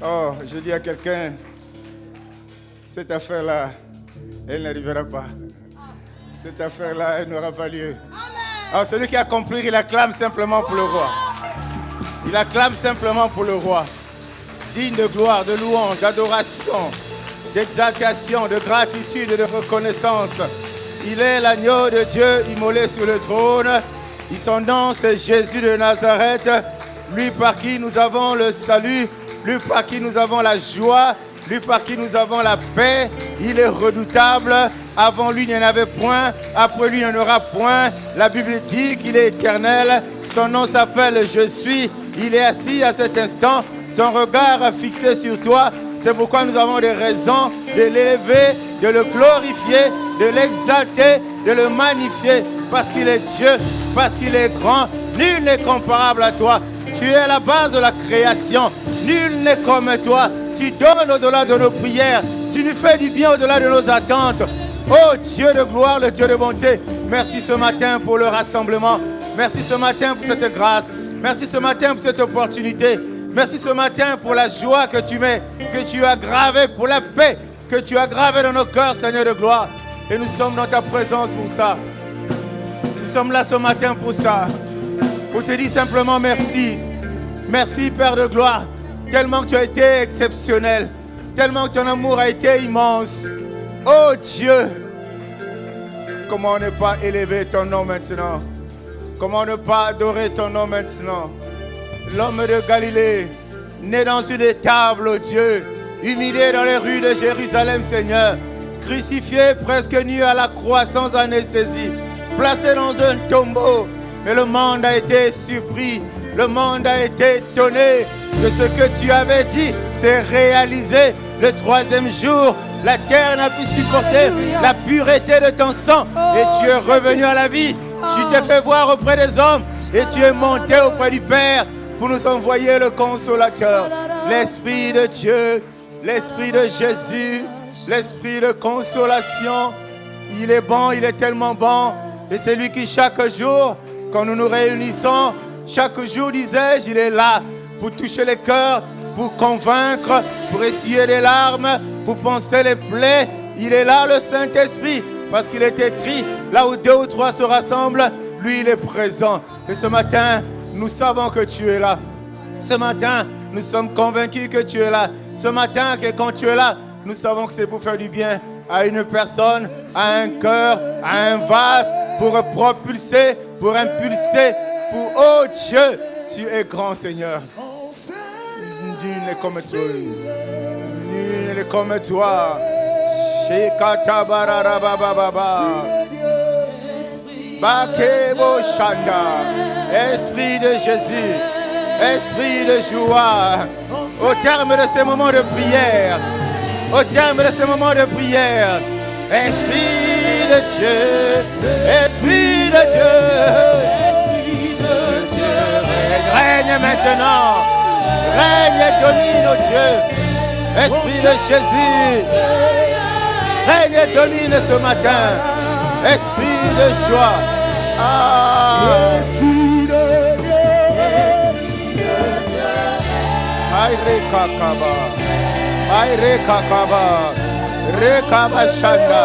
Oh, je dis à quelqu'un, cette affaire-là, elle n'arrivera pas. Cette affaire-là, elle n'aura pas lieu. Alors celui qui a compris, il acclame simplement pour le roi. Il acclame simplement pour le roi. Digne de gloire, de louange, d'adoration, d'exaltation, de gratitude et de reconnaissance. Il est l'agneau de Dieu immolé sur le trône. Et son nom, c'est Jésus de Nazareth. Lui par qui nous avons le salut, lui par qui nous avons la joie, lui par qui nous avons la paix. Il est redoutable. Avant lui, il n'y en avait point. Après lui, il n'y en aura point. La Bible dit qu'il est éternel. Son nom s'appelle Je suis. Il est assis à cet instant. Son regard fixé sur toi. C'est pourquoi nous avons des raisons de l'élever, de le glorifier, de l'exalter, de le magnifier. Parce qu'il est Dieu, parce qu'il est grand. Nul n'est comparable à toi. Tu es la base de la création. Nul n'est comme toi. Tu donnes au-delà de nos prières. Tu nous fais du bien au-delà de nos attentes. Oh Dieu de gloire, le Dieu de bonté. Merci ce matin pour le rassemblement. Merci ce matin pour cette grâce. Merci ce matin pour cette opportunité. Merci ce matin pour la joie que tu mets, que tu as gravée, pour la paix que tu as gravée dans nos cœurs, Seigneur de gloire. Et nous sommes dans ta présence pour ça. Nous sommes là ce matin pour ça. Pour te dire simplement merci. Merci Père de gloire. Tellement que tu as été exceptionnel. Tellement que ton amour a été immense. Oh Dieu. Comment ne pas élever ton nom maintenant? Comment ne pas adorer ton nom maintenant? L'homme de Galilée, né dans une étable, oh Dieu, humilié dans les rues de Jérusalem, Seigneur, crucifié presque nu à la croix sans anesthésie, placé dans un tombeau. Et le monde a été surpris, le monde a été étonné de ce que tu avais dit. C'est réalisé. Le troisième jour, la terre n'a pu supporter la pureté de ton sang. Et tu es revenu à la vie. Tu t'es fait voir auprès des hommes et tu es monté auprès du Père pour nous envoyer le consolateur, l'Esprit de Dieu, l'Esprit de Jésus, l'Esprit de consolation. Il est bon, il est tellement bon. Et c'est lui qui chaque jour, quand nous nous réunissons, chaque jour, disais-je, il est là pour toucher les cœurs, pour convaincre, pour essuyer les larmes, pour penser les plaies. Il est là, le Saint-Esprit, parce qu'il est écrit, là où 2 ou 3 se rassemblent, lui, il est présent. Et ce matin, nous savons que tu es là. Ce matin, nous sommes convaincus que tu es là. Ce matin, que quand tu es là, nous savons que c'est pour faire du bien à une personne, à un cœur, à un vase, pour propulser, pour impulser, pour, oh Dieu, tu es grand Seigneur. Nul n'est comme toi. Nul n'est comme toi. Bakebo Shanda. Esprit de Jésus, Esprit de joie. Au terme de ces moments de prière, au terme de ces moments de prière, Esprit de Dieu, Esprit de Dieu, Esprit de Dieu, règne maintenant, règne et domine, oh Dieu, Esprit de Jésus, règne et domine ce matin, Esprit de joie, Esprit de Dieu, Aïe Kakaba, Aïe Kakaba, Rekaba Shanda,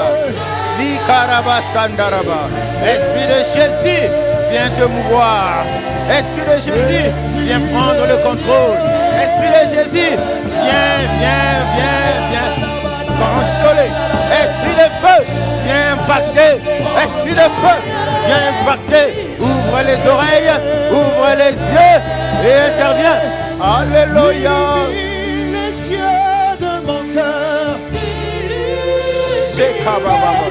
Likaraba Sandaraba. Esprit de Jésus, viens te mouvoir. Esprit de Jésus, viens prendre le contrôle. Esprit de Jésus, viens consoler. Esprit de feu, viens impacter. Esprit de feu, viens impacter. Ouvre les oreilles, ouvre les yeux et interviens. Alléluia. Les cieux de mon cœur. Les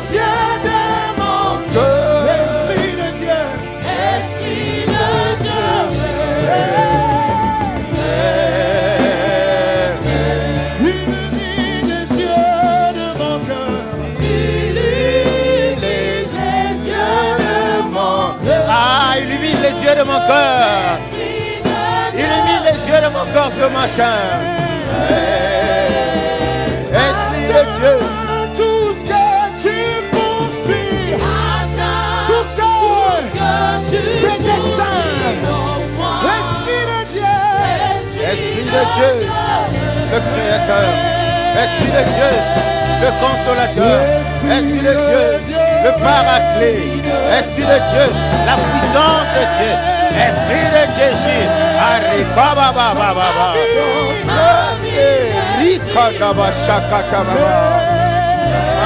cieux de mon cœur. L'Esprit de Dieu. Esprit de Dieu. Illumine les yeux de mon cœur. Illumine les yeux de mon cœur. Ah, illumine les yeux de mon cœur. Illumine les yeux de mon corps ce matin. Esprit de Dieu. Tout ce que tu poursuis, tout ce que tes desseins, Esprit de Dieu, Esprit de Dieu, le Créateur. Esprit de Dieu, le Consolateur. Esprit de Dieu, le Paraclet. Esprit de Dieu, la puissance de Dieu. Esprit de Jésus. Arikababababa. Rikadaba shakatababa.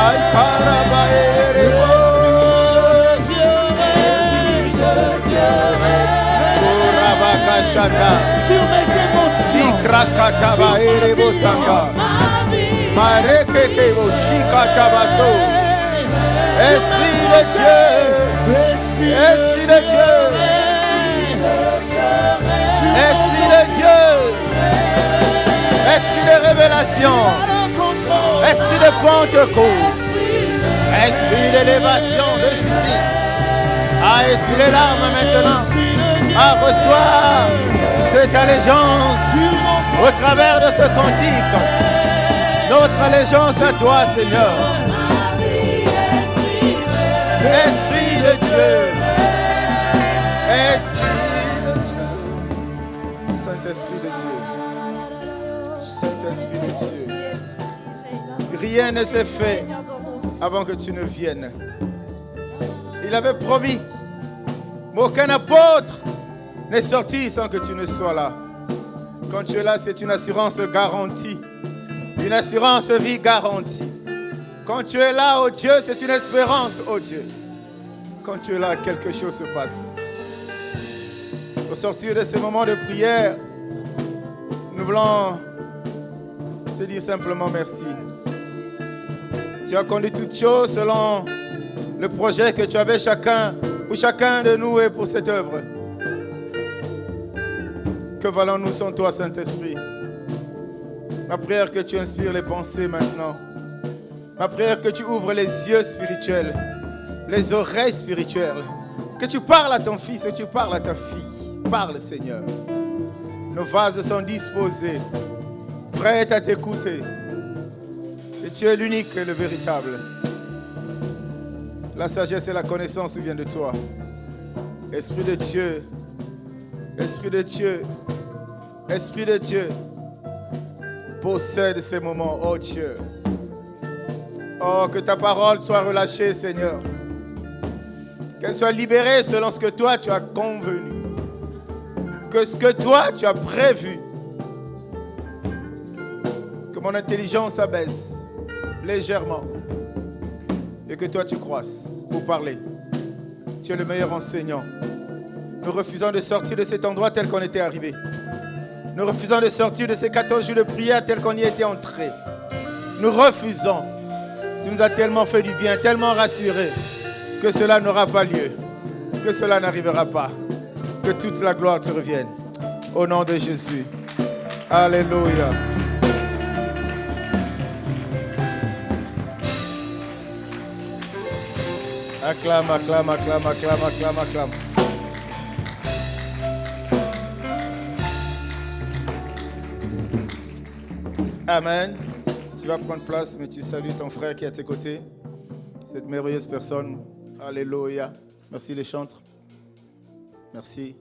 Aikarabaerebo. Urabakashata. Sur mes émotions. Sikrakataba erebo sanga. Mareketebo shikatabaso. Esprit de Dieu. Esprit de Dieu. Esprit de Dieu. Esprit de révélation. Esprit de Pentecôte. Esprit d'élévation, de justice. Ah, esprit des larmes maintenant. Ah, reçois cette allégeance au travers de ce cantique. Notre allégeance à toi, Seigneur. Esprit de Dieu. Esprit de Dieu. Saint-Esprit de Dieu. Saint-Esprit de Dieu. Rien ne s'est fait avant que tu ne viennes. Il avait promis, mais aucun apôtre n'est sorti sans que tu ne sois là. Quand tu es là, c'est une assurance garantie. Une assurance vie garantie. Quand tu es là, oh Dieu, c'est une espérance, oh Dieu. Quand tu es là, quelque chose se passe. Au sortir de ces moments de prière, nous voulons te dire simplement merci. Tu as conduit toutes choses selon le projet que tu avais pour chacun de nous et pour cette œuvre. Que valons-nous sans toi, Saint-Esprit? Ma prière que tu inspires les pensées maintenant. Ma prière que tu ouvres les yeux spirituels, les oreilles spirituelles. Que tu parles à ton fils et que tu parles à ta fille. Parle, Seigneur. Nos vases sont disposés, prêts à t'écouter. Et tu es l'unique et le véritable. La sagesse et la connaissance viennent de toi. Esprit de Dieu, Esprit de Dieu, Esprit de Dieu, possède ces moments, oh Dieu. Oh, que ta parole soit relâchée, Seigneur. Qu'elle soit libérée selon ce que toi tu as convenu. Que ce que toi tu as prévu. Que mon intelligence abaisse légèrement. Et que toi tu croisses pour parler. Tu es le meilleur enseignant. Nous refusons de sortir de cet endroit tel qu'on était arrivé. Nous refusons de sortir de ces 14 jours de prière tel qu'on y était entré. Nous refusons. Tu nous as tellement fait du bien, tellement rassurés que cela n'aura pas lieu, que cela n'arrivera pas, que toute la gloire te revienne. Au nom de Jésus. Alléluia. Acclame, acclame, acclame, acclame, acclame, acclame. Amen. Tu vas prendre place, mais tu salues ton frère qui est à tes côtés. Cette merveilleuse personne. Alléluia. Merci les chantres. Merci.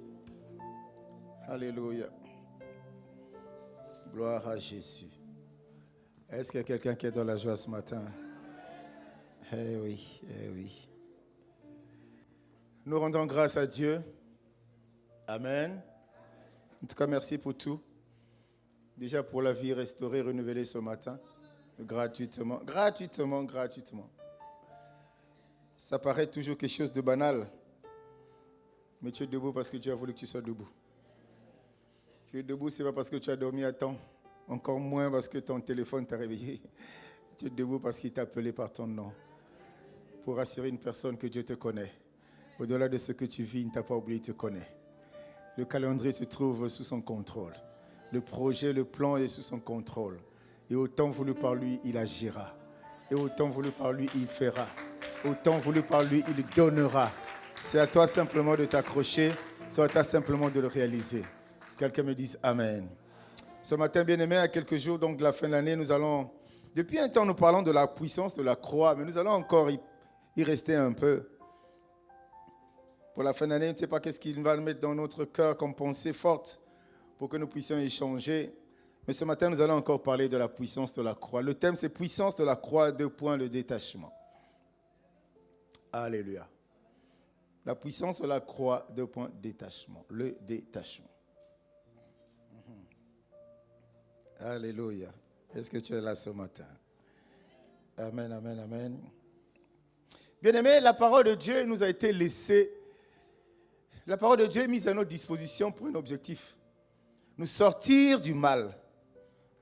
Alléluia. Gloire à Jésus. Est-ce qu'il y a quelqu'un qui est dans la joie ce matin? Eh oui, eh oui. Nous rendons grâce à Dieu. Amen. En tout cas, merci pour tout. Déjà pour la vie restaurée, renouvelée ce matin. Gratuitement, gratuitement, gratuitement. Ça paraît toujours quelque chose de banal. Mais tu es debout parce que Dieu a voulu que tu sois debout. Tu es debout, ce n'est pas parce que tu as dormi à temps. Encore moins parce que ton téléphone t'a réveillé. Tu es debout parce qu'il t'a appelé par ton nom. Pour assurer une personne que Dieu te connaît. Au-delà de ce que tu vis, il ne t'a pas oublié, il te connaît. Le calendrier se trouve sous son contrôle. Le projet, le plan est sous son contrôle. Et autant voulu par lui, il agira. Et autant voulu par lui, il fera. Autant voulu par lui, il donnera. C'est à toi simplement de t'accrocher. C'est à toi simplement de le réaliser. Quelqu'un me dise Amen. Ce matin, bien-aimé, à quelques jours donc, de la fin de l'année, nous allons... Depuis un temps, nous parlons de la puissance de la croix, mais nous allons encore y rester un peu. Pour la fin de l'année, je ne sais pas qu'est-ce qu'il va mettre dans notre cœur comme pensée forte pour que nous puissions échanger. Mais ce matin, nous allons encore parler de la puissance de la croix. Le thème, c'est puissance de la croix, le détachement. Alléluia. La puissance de la croix, détachement. Le détachement. Alléluia. Est-ce que tu es là ce matin? Amen, amen, amen. Bien-aimés, la parole de Dieu nous a été laissée. La parole de Dieu est mise à notre disposition pour un objectif. Nous sortir du mal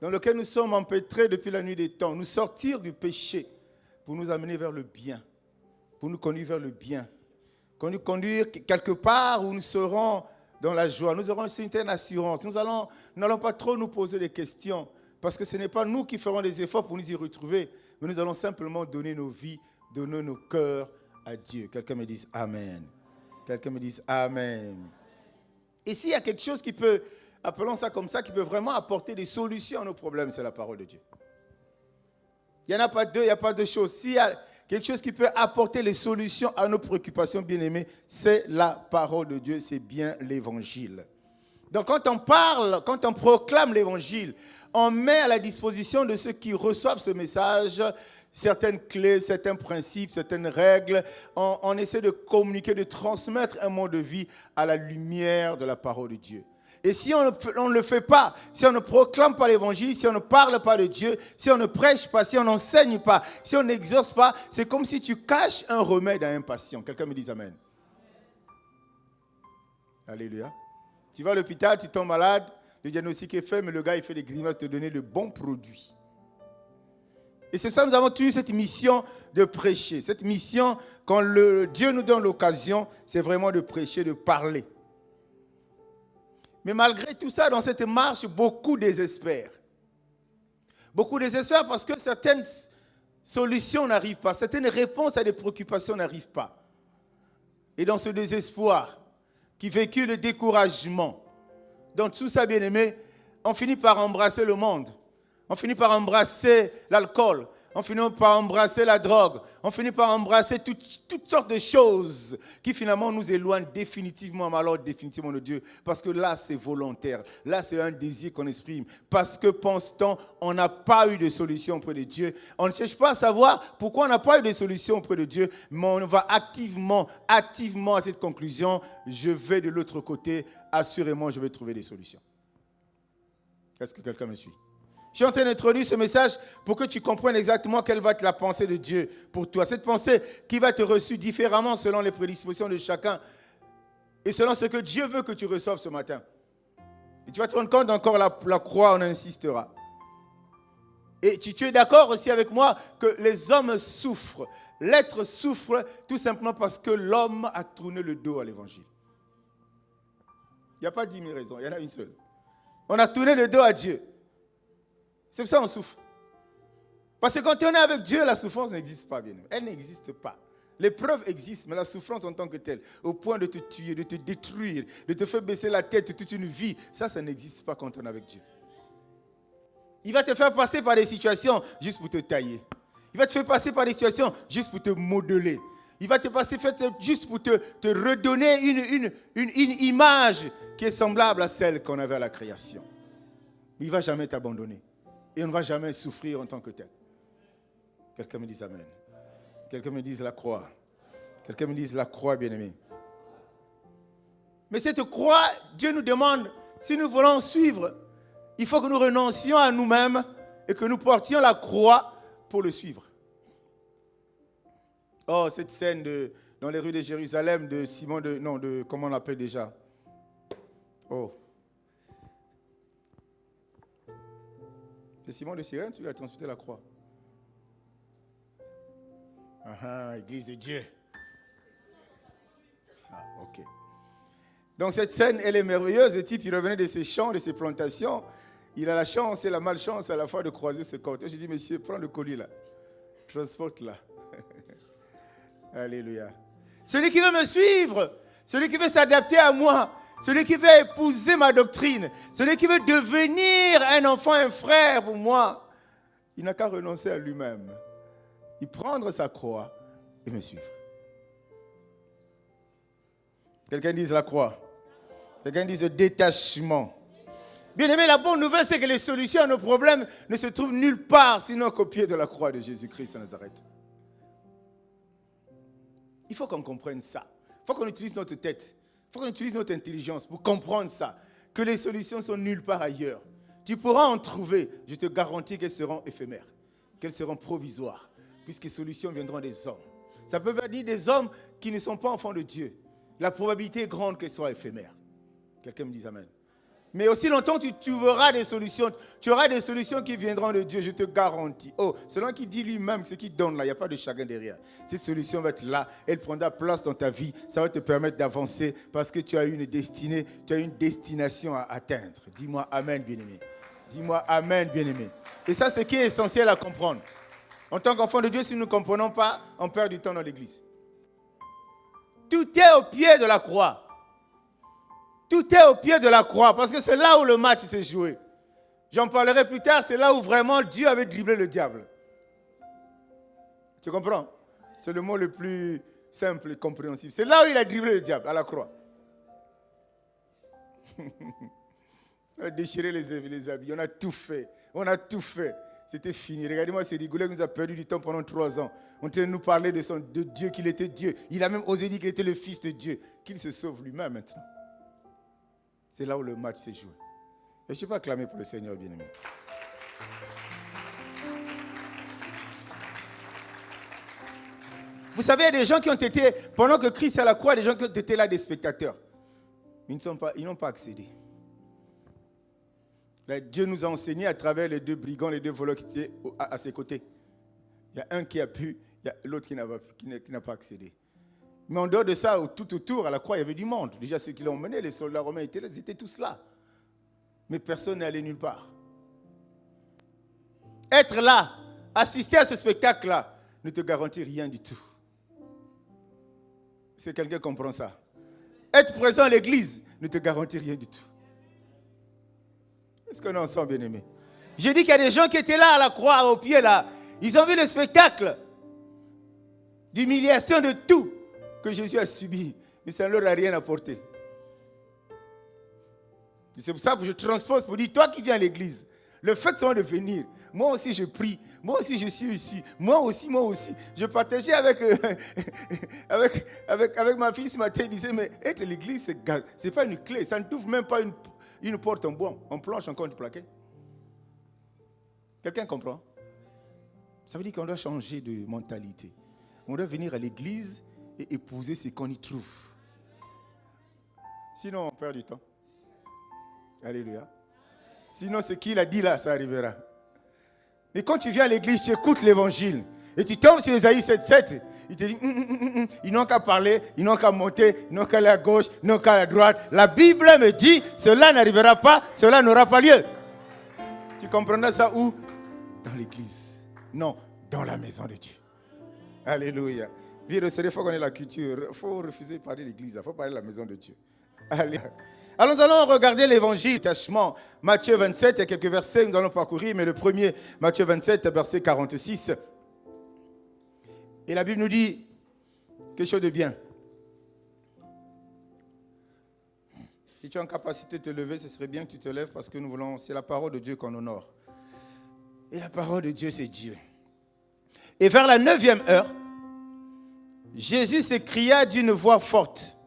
dans lequel nous sommes empêtrés depuis la nuit des temps. Nous sortir du péché pour nous amener vers le bien. Pour nous conduire vers le bien. Pour nous conduire quelque part où nous serons dans la joie. Nous aurons une certaine assurance. Nous n'allons pas trop nous poser des questions parce que ce n'est pas nous qui ferons des efforts pour nous y retrouver, mais nous allons simplement donner nos vies, donner nos cœurs à Dieu. Quelqu'un me dise Amen. Quelqu'un me dise Amen. Et s'il y a quelque chose qui peut, appelons ça comme ça, qui peut vraiment apporter des solutions à nos problèmes, c'est la parole de Dieu. Il n'y en a pas deux, il n'y a pas deux choses. S'il y a quelque chose qui peut apporter les solutions à nos préoccupations, bien-aimés, c'est la parole de Dieu, c'est bien l'évangile. Donc quand on parle, quand on proclame l'évangile, on met à la disposition de ceux qui reçoivent ce message certaines clés, certains principes, certaines règles. On essaie de communiquer, de transmettre un mode de vie à la lumière de la parole de Dieu. Et si on ne le fait pas, si on ne proclame pas l'évangile, si on ne parle pas de Dieu, si on ne prêche pas, si on n'enseigne pas, si on n'exauce pas, c'est comme si tu caches un remède à un patient. Quelqu'un me dit Amen. Alléluia. Tu vas à l'hôpital, tu tombes malade, le diagnostic est fait, mais le gars il fait des grimaces, te donner le bon produit. Et c'est pour ça que nous avons eu cette mission de prêcher. Cette mission, quand Dieu nous donne l'occasion, c'est vraiment de prêcher, de parler. Mais malgré tout ça, dans cette marche, beaucoup désespèrent. Beaucoup désespèrent parce que certaines solutions n'arrivent pas, certaines réponses à des préoccupations n'arrivent pas. Et dans ce désespoir, qui véhicule le découragement, dans tout ça, bien-aimé, on finit par embrasser le monde. On finit par embrasser l'alcool. On finit par embrasser la drogue. On finit par embrasser toutes sortes de choses qui finalement nous éloignent définitivement, alors définitivement de Dieu. Parce que là, c'est volontaire. Là, c'est un désir qu'on exprime. Parce que, pense-t-on, on n'a pas eu de solution auprès de Dieu. On ne cherche pas à savoir pourquoi on n'a pas eu de solution auprès de Dieu, mais on va activement à cette conclusion. Je vais de l'autre côté. Assurément, je vais trouver des solutions. Est-ce que quelqu'un me suit? Je suis en train d'introduire ce message pour que tu comprennes exactement quelle va être la pensée de Dieu pour toi. Cette pensée qui va être reçue différemment selon les prédispositions de chacun et selon ce que Dieu veut que tu reçoives ce matin. Et tu vas te rendre compte encore la croix, on insistera. Et tu es d'accord aussi avec moi que les hommes souffrent. L'être souffre tout simplement parce que l'homme a tourné le dos à l'évangile. Il n'y a pas 10 000 raisons, il y en a une seule. On a tourné le dos à Dieu. C'est pour ça qu'on souffre. Parce que quand on est avec Dieu, la souffrance n'existe pas, bien. Elle n'existe pas. L'épreuve existe, mais la souffrance en tant que telle, au point de te tuer, de te détruire, de te faire baisser la tête toute une vie, ça n'existe pas quand on est avec Dieu. Il va te faire passer par des situations juste pour te tailler. Il va te faire passer par des situations juste pour te modeler. Il va te passer juste pour te redonner une image qui est semblable à celle qu'on avait à la création. Il ne va jamais t'abandonner. Et on ne va jamais souffrir en tant que tel. Quelqu'un me dise Amen. Quelqu'un me dise la croix. Quelqu'un me dise la croix, bien-aimé. Mais cette croix, Dieu nous demande, si nous voulons suivre, il faut que nous renoncions à nous-mêmes et que nous portions la croix pour le suivre. Oh, cette scène dans les rues de Jérusalem de Simon comment on l'appelle déjà? Oh. C'est Simon de Cyrène, celui qui a transporté la croix. Église de Dieu. Ah, ok. Donc cette scène, elle est merveilleuse. Le type, il revenait de ses champs, de ses plantations. Il a la chance et la malchance à la fois de croiser ce corps. J'ai dit, monsieur, prends le colis là. Transporte-la. Alléluia. Celui qui veut me suivre, celui qui veut s'adapter à moi, celui qui veut épouser ma doctrine, celui qui veut devenir un enfant, un frère pour moi, il n'a qu'à renoncer à lui-même. Il prendre sa croix et me suivre. Quelqu'un dise la croix. Quelqu'un dise le détachement. Bien-aimé, la bonne nouvelle, c'est que les solutions à nos problèmes ne se trouvent nulle part, sinon qu'au pied de la croix de Jésus-Christ à Nazareth. Il faut qu'on comprenne ça. Il faut qu'on utilise notre tête. Il faut qu'on utilise notre intelligence pour comprendre ça. Que les solutions sont nulle part ailleurs. Tu pourras en trouver. Je te garantis qu'elles seront éphémères. Qu'elles seront provisoires. Puisque les solutions viendront des hommes. Ça peut venir des hommes qui ne sont pas enfants de Dieu. La probabilité est grande qu'elles soient éphémères. Quelqu'un me dit amen. Mais aussi longtemps tu verras des solutions. Tu auras des solutions qui viendront de Dieu, je te garantis. Oh, selon qui dit lui-même, ce qu'il donne là, il n'y a pas de chagrin derrière. Cette solution va être là, elle prendra place dans ta vie. Ça va te permettre d'avancer parce que tu as une destinée, tu as une destination à atteindre. Dis-moi amen, bien-aimé. Dis-moi amen, bien-aimé. Et ça, c'est ce qui est essentiel à comprendre. En tant qu'enfant de Dieu, si nous ne comprenons pas, on perd du temps dans l'église. Tout est au pied de la croix. Tout est au pied de la croix, parce que c'est là où le match s'est joué. J'en parlerai plus tard, c'est là où vraiment Dieu avait dribblé le diable. Tu comprends? C'est le mot le plus simple et compréhensible. C'est là où il a dribblé le diable, à la croix. On a déchiré les habits, on a tout fait. On a tout fait. C'était fini. Regardez-moi, c'est rigolo, il nous a perdu du temps pendant 3 ans. On tenait de nous parler de Dieu, qu'il était Dieu. Il a même osé dire qu'il était le Fils de Dieu. Qu'il se sauve lui-même maintenant. C'est là où le match s'est joué. Et je ne suis pas acclamé pour le Seigneur, bien-aimé. Vous savez, il y a des gens qui ont été, pendant que Christ est à la croix, des gens qui ont été là, des spectateurs. Mais ils n'ont pas accédé. Là, Dieu nous a enseigné à travers les 2 brigands, les 2 voleurs qui étaient à ses côtés. Il y a un qui a pu, il y a l'autre qui n'a pas accédé. Mais en dehors de ça, tout autour, à la croix, il y avait du monde. Déjà, ceux qui l'ont mené, les soldats romains étaient là, ils étaient tous là. Mais personne n'est allé nulle part. Être là, assister à ce spectacle-là, ne te garantit rien du tout. Si quelqu'un comprend ça. Être présent à l'église ne te garantit rien du tout. Est-ce qu'on est ensemble, bien-aimés? J'ai dit qu'il y a des gens qui étaient là à la croix, au pied là. Ils ont vu le spectacle d'humiliation de tout que Jésus a subi, mais ça ne leur a rien apporté. Et c'est pour ça que je transpose pour dire, toi qui viens à l'église, le fait de venir, moi aussi je prie, moi aussi je suis ici, moi aussi. Je partageais avec ma fille ce matin, il disait, mais être à l'église, c'est pas une clé, ça ne t'ouvre même pas une porte en bois, en planche, en compte plaqué. Quelqu'un comprend? Ça veut dire qu'on doit changer de mentalité. On doit venir à l'église et épouser ce qu'on y trouve. Sinon, on perd du temps. Alléluia. Sinon, ce qu'il a dit là, ça arrivera. Mais quand tu viens à l'église, tu écoutes l'évangile et tu tombes sur Ésaïe 7:7, il te dit, ils n'ont qu'à parler, ils n'ont qu'à monter, ils n'ont qu'à aller à gauche, ils n'ont qu'à aller à droite. La Bible me dit, cela n'arrivera pas, cela n'aura pas lieu. Tu comprendras ça où? Dans l'église. Non, dans la maison de Dieu. Alléluia. Il faut qu'on ait la culture. Il faut refuser de parler de l'église. Il faut parler de la maison de Dieu. Allez. Alors nous allons regarder l'évangile, attachement, Matthieu 27, il y a quelques versets, nous allons parcourir, mais le premier, Matthieu 27, verset 46. Et la Bible nous dit quelque chose de bien. Si tu es en capacité de te lever, ce serait bien que tu te lèves parce que nous voulons, c'est la parole de Dieu qu'on honore. Et la parole de Dieu, c'est Dieu. Et vers la 9e heure, Jésus s'écria d'une voix forte.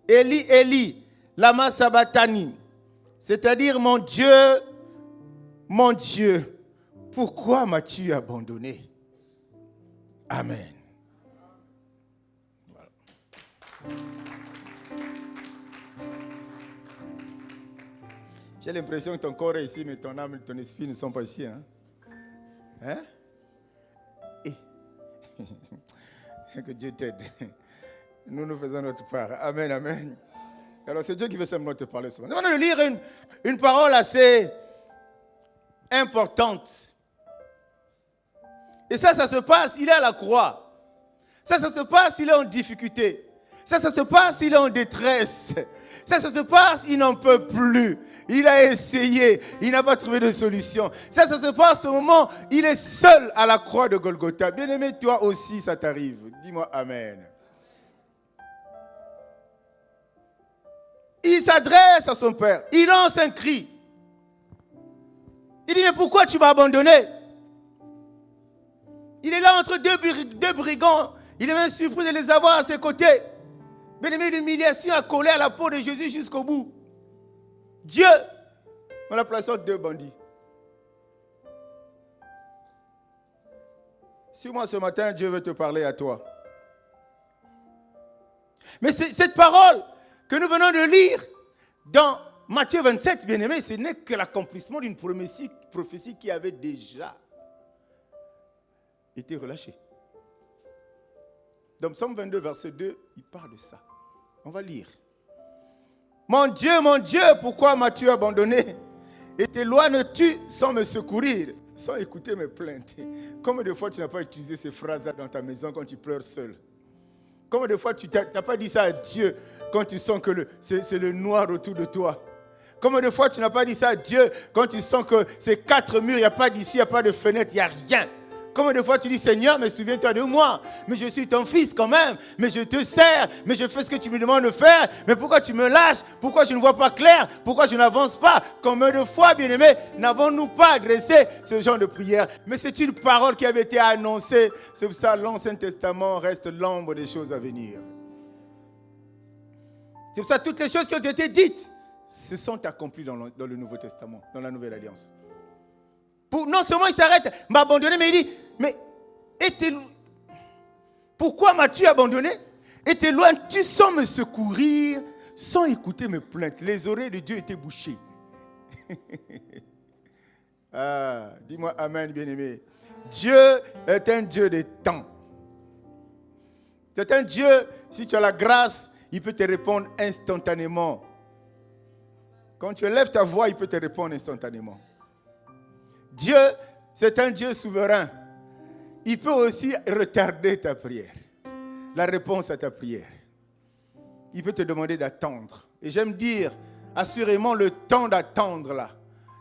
Eli, Eli, lama sabachthani. C'est-à-dire, mon Dieu, pourquoi m'as-tu abandonné? Amen. Voilà. J'ai l'impression que ton corps est ici, mais ton âme et ton esprit ne sont pas ici. Hein? Que Dieu t'aide. Nous faisons notre part. Amen, amen. Alors c'est Dieu qui veut simplement te parler ce matin. Nous allons lire une parole assez importante. Et ça se passe, il est à la croix. Ça se passe, il est en difficulté. Ça se passe, il est en détresse. Ça se passe, il n'en peut plus. Il a essayé, il n'a pas trouvé de solution. Ça se passe au moment, il est seul à la croix de Golgotha. Bien-aimé, toi aussi, ça t'arrive. Dis-moi Amen. Il s'adresse à son père. Il lance un cri. Il dit, mais pourquoi tu m'as abandonné? Il est là entre deux brigands. Il est même surpris de les avoir à ses côtés. Bien-aimé, l'humiliation a collé à la peau de Jésus jusqu'au bout. Dieu, on l'a placé entre deux bandits. Si moi ce matin, Dieu veut te parler à toi. Mais cette parole que nous venons de lire dans Matthieu 27, bien-aimé, ce n'est que l'accomplissement d'une prophétie qui avait déjà été relâchée. Dans Psaume 22, verset 2, il parle de ça. On va lire. Mon Dieu, pourquoi m'as-tu abandonné? Et t'éloignes-tu sans me secourir, sans écouter mes plaintes? Combien de fois tu n'as pas utilisé ces phrases-là dans ta maison quand tu pleures seul? Combien de fois tu n'as pas dit ça à Dieu quand tu sens que c'est le noir autour de toi? Combien de fois tu n'as pas dit ça à Dieu quand tu sens que ces quatre murs, il n'y a pas d'issue, il n'y a pas de fenêtre, il n'y a rien? Combien de fois tu dis, Seigneur, mais souviens-toi de moi, mais je suis ton fils quand même, mais je te sers, mais je fais ce que tu me demandes de faire, mais pourquoi tu me lâches? Pourquoi je ne vois pas clair? Pourquoi je n'avance pas? Combien de fois, bien-aimés, n'avons-nous pas adressé ce genre de prière? Mais c'est une parole qui avait été annoncée. C'est pour ça que l'Ancien Testament reste l'ombre des choses à venir. C'est pour ça que toutes les choses qui ont été dites se sont accomplies dans le Nouveau Testament, dans la Nouvelle Alliance. Non seulement il s'arrête, m'a abandonné, mais il dit, mais pourquoi m'as-tu abandonné? Et t'éloignes-tu sans me secourir, sans écouter mes plaintes? Les oreilles de Dieu étaient bouchées. Ah, dis-moi amen, bien-aimé. Dieu est un Dieu des temps. C'est un Dieu, si tu as la grâce, il peut te répondre instantanément. Quand tu élèves ta voix, il peut te répondre instantanément. Dieu, c'est un Dieu souverain. Il peut aussi retarder ta prière, la réponse à ta prière. Il peut te demander d'attendre. Et j'aime dire, assurément, le temps d'attendre là,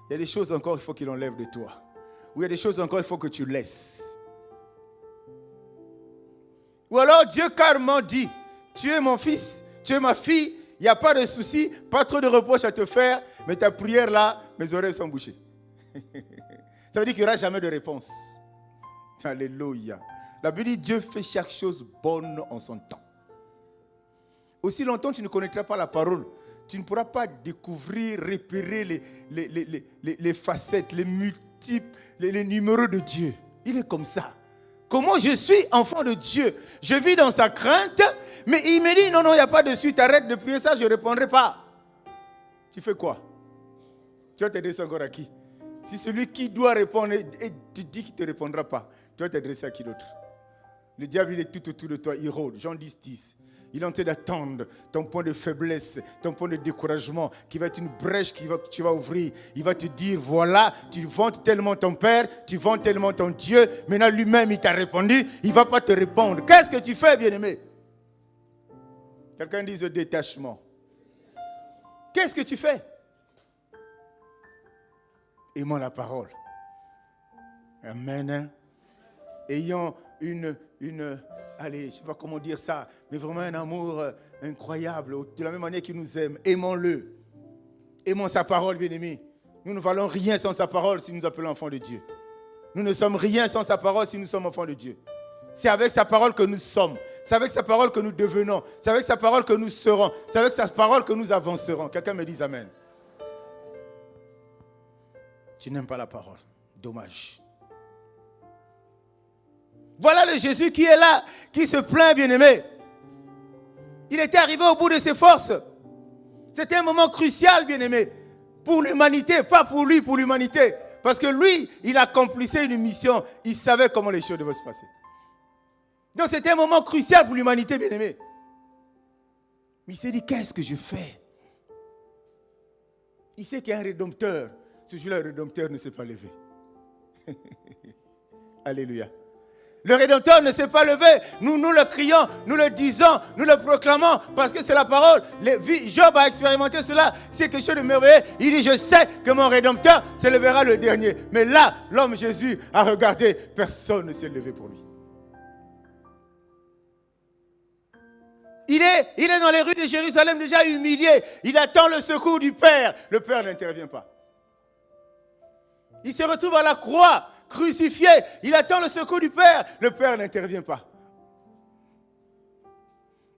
il y a des choses encore il faut qu'il enlève de toi. Ou il y a des choses encore il faut que tu laisses. Ou alors Dieu carrément dit, tu es mon fils, tu es ma fille, il n'y a pas de souci, pas trop de reproches à te faire, mais ta prière là, mes oreilles sont bouchées. Ça veut dire qu'il n'y aura jamais de réponse. Alléluia. La Bible dit Dieu fait chaque chose bonne en son temps. Aussi longtemps que tu ne connaîtras pas la parole, tu ne pourras pas découvrir, repérer les facettes, les multiples, les numéros de Dieu. Il est comme ça. Comment je suis enfant de Dieu? Je vis dans sa crainte, mais il me dit non, il n'y a pas de suite, arrête de prier ça, je ne répondrai pas. Tu fais quoi? Tu vas t'adresser encore à qui? Si celui qui doit répondre et te dit qu'il ne te répondra pas, tu vas t'adresser à qui d'autre? Le diable, il est tout autour de toi, il rôde. Jean 10, 10. Il est en train d'attendre ton point de faiblesse, ton point de découragement, qui va être une brèche que tu vas ouvrir. Il va te dire, voilà, tu vantes tellement ton Père, tu vantes tellement ton Dieu. Maintenant, lui-même, il t'a répondu, il ne va pas te répondre. Qu'est-ce que tu fais, bien-aimé? Quelqu'un dit le détachement. Qu'est-ce que tu fais? Aimons la parole. Amen. Ayant allez, je ne sais pas comment dire ça, mais vraiment un amour incroyable, de la même manière qu'il nous aime. Aimons-le. Aimons sa parole, bien-aimés. Nous ne valons rien sans sa parole si nous nous appelons enfants de Dieu. Nous ne sommes rien sans sa parole si nous sommes enfants de Dieu. C'est avec sa parole que nous sommes. C'est avec sa parole que nous devenons. C'est avec sa parole que nous serons. C'est avec sa parole que nous avancerons. Quelqu'un me dise amen. Tu n'aimes pas la parole. Dommage. Voilà le Jésus qui est là, qui se plaint, bien-aimé. Il était arrivé au bout de ses forces. C'était un moment crucial, bien-aimé, pour l'humanité, pas pour lui, pour l'humanité. Parce que lui, il accomplissait une mission. Il savait comment les choses devaient se passer. Donc c'était un moment crucial pour l'humanité, bien-aimé. Mais il s'est dit, qu'est-ce que je fais? Il sait qu'il y a un rédempteur. Ce jour-là, le Rédempteur ne s'est pas levé. Alléluia. Le Rédempteur ne s'est pas levé. Nous le crions, nous le disons, nous le proclamons parce que c'est la parole. Job a expérimenté cela. C'est quelque chose de merveilleux. Il dit, je sais que mon Rédempteur se lèvera le dernier. Mais là, l'homme Jésus a regardé. Personne ne s'est levé pour lui. Il est dans les rues de Jérusalem déjà humilié. Il attend le secours du Père. Le Père n'intervient pas. Il se retrouve à la croix, crucifié. Il attend le secours du Père. Le Père n'intervient pas.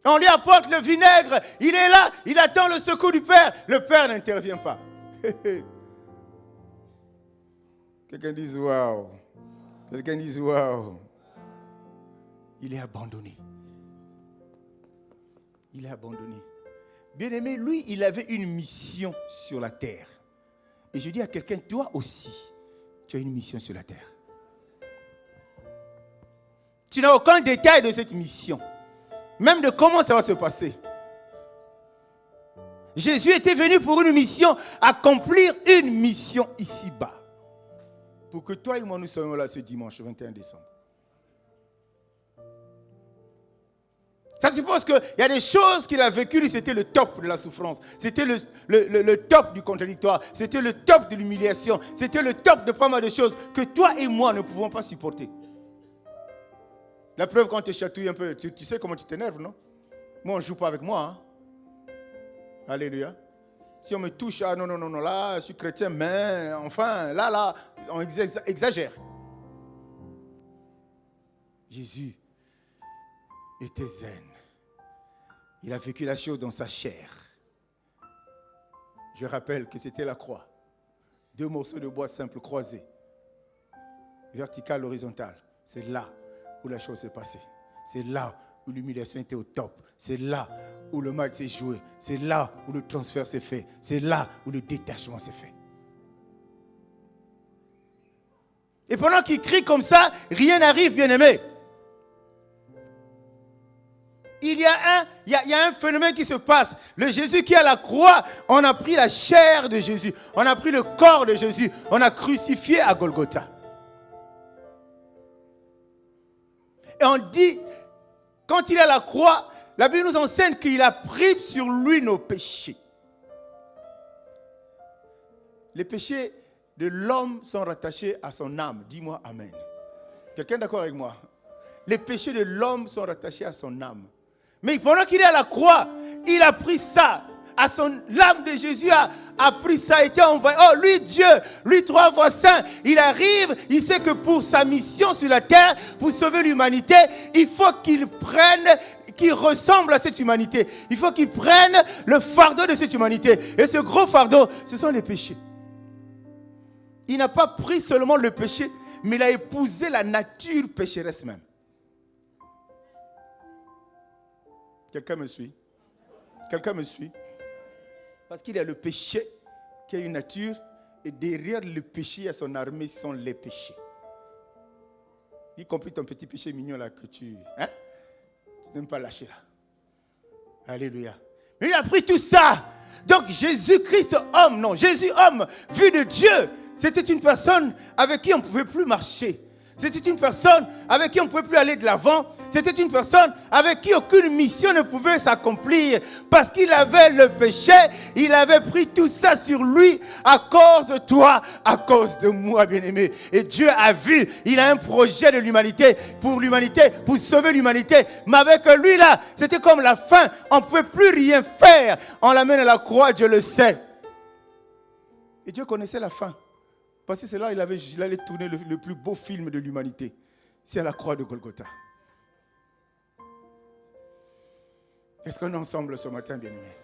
On lui apporte le vinaigre. Il est là. Il attend le secours du Père. Le Père n'intervient pas. Quelqu'un dise waouh. Quelqu'un dise waouh. Il est abandonné. Il est abandonné. Bien-aimé, lui, il avait une mission sur la terre. Et je dis à quelqu'un, toi aussi, tu as une mission sur la terre. Tu n'as aucun détail de cette mission. Même de comment ça va se passer. Jésus était venu pour une mission, accomplir une mission ici-bas. Pour que toi et moi, nous soyons là ce dimanche 21 décembre. Ça suppose qu'il y a des choses qu'il a vécues, c'était le top de la souffrance. C'était le top du contradictoire. C'était le top de l'humiliation. C'était le top de pas mal de choses que toi et moi ne pouvons pas supporter. La preuve, quand tu te chatouilles un peu, tu sais comment tu t'énerves, non? Moi, on ne joue pas avec moi. Hein? Alléluia. Si on me touche, ah non, là, je suis chrétien, mais enfin, là, on exagère. Jésus était zen. Il a vécu la chose dans sa chair. Je rappelle que c'était la croix. 2 morceaux de bois simples croisés. Vertical, horizontal. C'est là où la chose s'est passée. C'est là où l'humiliation était au top. C'est là où le match s'est joué. C'est là où le transfert s'est fait. C'est là où le détachement s'est fait. Et pendant qu'il crie comme ça, rien n'arrive, bien-aimé. Il y a un phénomène qui se passe. Le Jésus qui est à la croix, on a pris la chair de Jésus. On a pris le corps de Jésus. On a crucifié à Golgotha. Et on dit, quand il est à la croix, la Bible nous enseigne qu'il a pris sur lui nos péchés. Les péchés de l'homme sont rattachés à son âme. Dis-moi Amen. Quelqu'un est d'accord avec moi? Les péchés de l'homme sont rattachés à son âme. Mais pendant qu'il est à la croix, il a pris ça. L'âme de Jésus a pris ça, a été envoyé. Oh, lui, Dieu, lui, 3 fois saint, il arrive, il sait que pour sa mission sur la terre, pour sauver l'humanité, il faut qu'il prenne, qu'il ressemble à cette humanité. Il faut qu'il prenne le fardeau de cette humanité. Et ce gros fardeau, ce sont les péchés. Il n'a pas pris seulement le péché, mais il a épousé la nature pécheresse même. Quelqu'un me suit? Quelqu'un me suit? Parce qu'il y a le péché qui a une nature et derrière le péché, il y a son armée, sont les péchés. Y compris ton petit péché mignon là que tu n'aimes pas lâcher là. Alléluia. Mais il a pris tout ça. Donc Jésus-Christ homme, non, Jésus homme, vu de Dieu, c'était une personne avec qui on ne pouvait plus marcher. C'était une personne avec qui on ne pouvait plus aller de l'avant. C'était une personne avec qui aucune mission ne pouvait s'accomplir. Parce qu'il avait le péché, il avait pris tout ça sur lui à cause de toi, à cause de moi, bien-aimé. Et Dieu a vu, il a un projet de l'humanité, pour sauver l'humanité. Mais avec lui là, c'était comme la fin. On ne pouvait plus rien faire. On l'amène à la croix, Dieu le sait. Et Dieu connaissait la fin. Parce que c'est là qu'il allait tourner le plus beau film de l'humanité. C'est à la croix de Golgotha. Est-ce qu'on est ensemble ce matin, bien-aimés?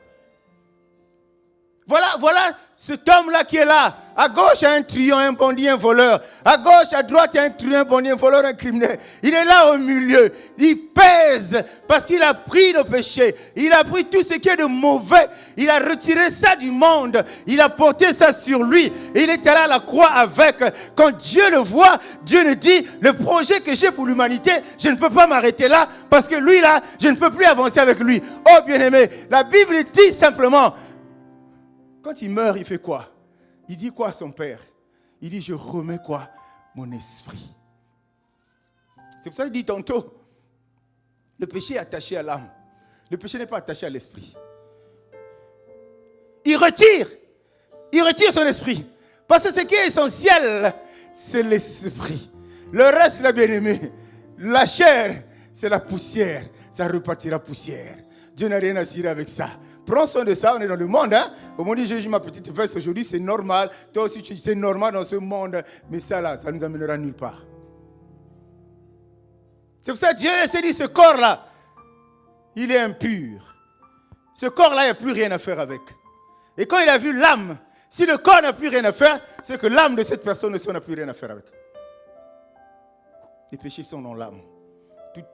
Voilà cet homme-là qui est là. À gauche, il y a un truand, un bandit, un voleur. À gauche, à droite, il y a un truand, un bandit, un voleur, un criminel. Il est là au milieu. Il pèse parce qu'il a pris le péché. Il a pris tout ce qui est de mauvais. Il a retiré ça du monde. Il a porté ça sur lui. Et il est allé à la croix avec. Quand Dieu le voit, Dieu nous dit, le projet que j'ai pour l'humanité, je ne peux pas m'arrêter là parce que lui là, je ne peux plus avancer avec lui. Oh bien-aimé, la Bible dit simplement, quand il meurt, il fait quoi? Il dit quoi à son père? Il dit, je remets quoi? Mon esprit. C'est pour ça qu'il dit tantôt, le péché est attaché à l'âme. Le péché n'est pas attaché à l'esprit. Il retire son esprit. Parce que ce qui est essentiel, c'est l'esprit. Le reste, la bien-aimée, la chair, c'est la poussière. Ça repartira poussière. Dieu n'a rien à cirer avec ça. Prends soin de ça, on est dans le monde. Hein? Au moment où j'ai ma petite veste aujourd'hui, c'est normal. Toi aussi, c'est normal dans ce monde. Mais ça là, ça nous amènera nulle part. C'est pour ça que Dieu s'est dit, ce corps-là, il est impur. Ce corps-là, il n'y a plus rien à faire avec. Et quand il a vu l'âme, si le corps n'a plus rien à faire, c'est que l'âme de cette personne aussi n'a plus rien à faire avec. Les péchés sont dans l'âme.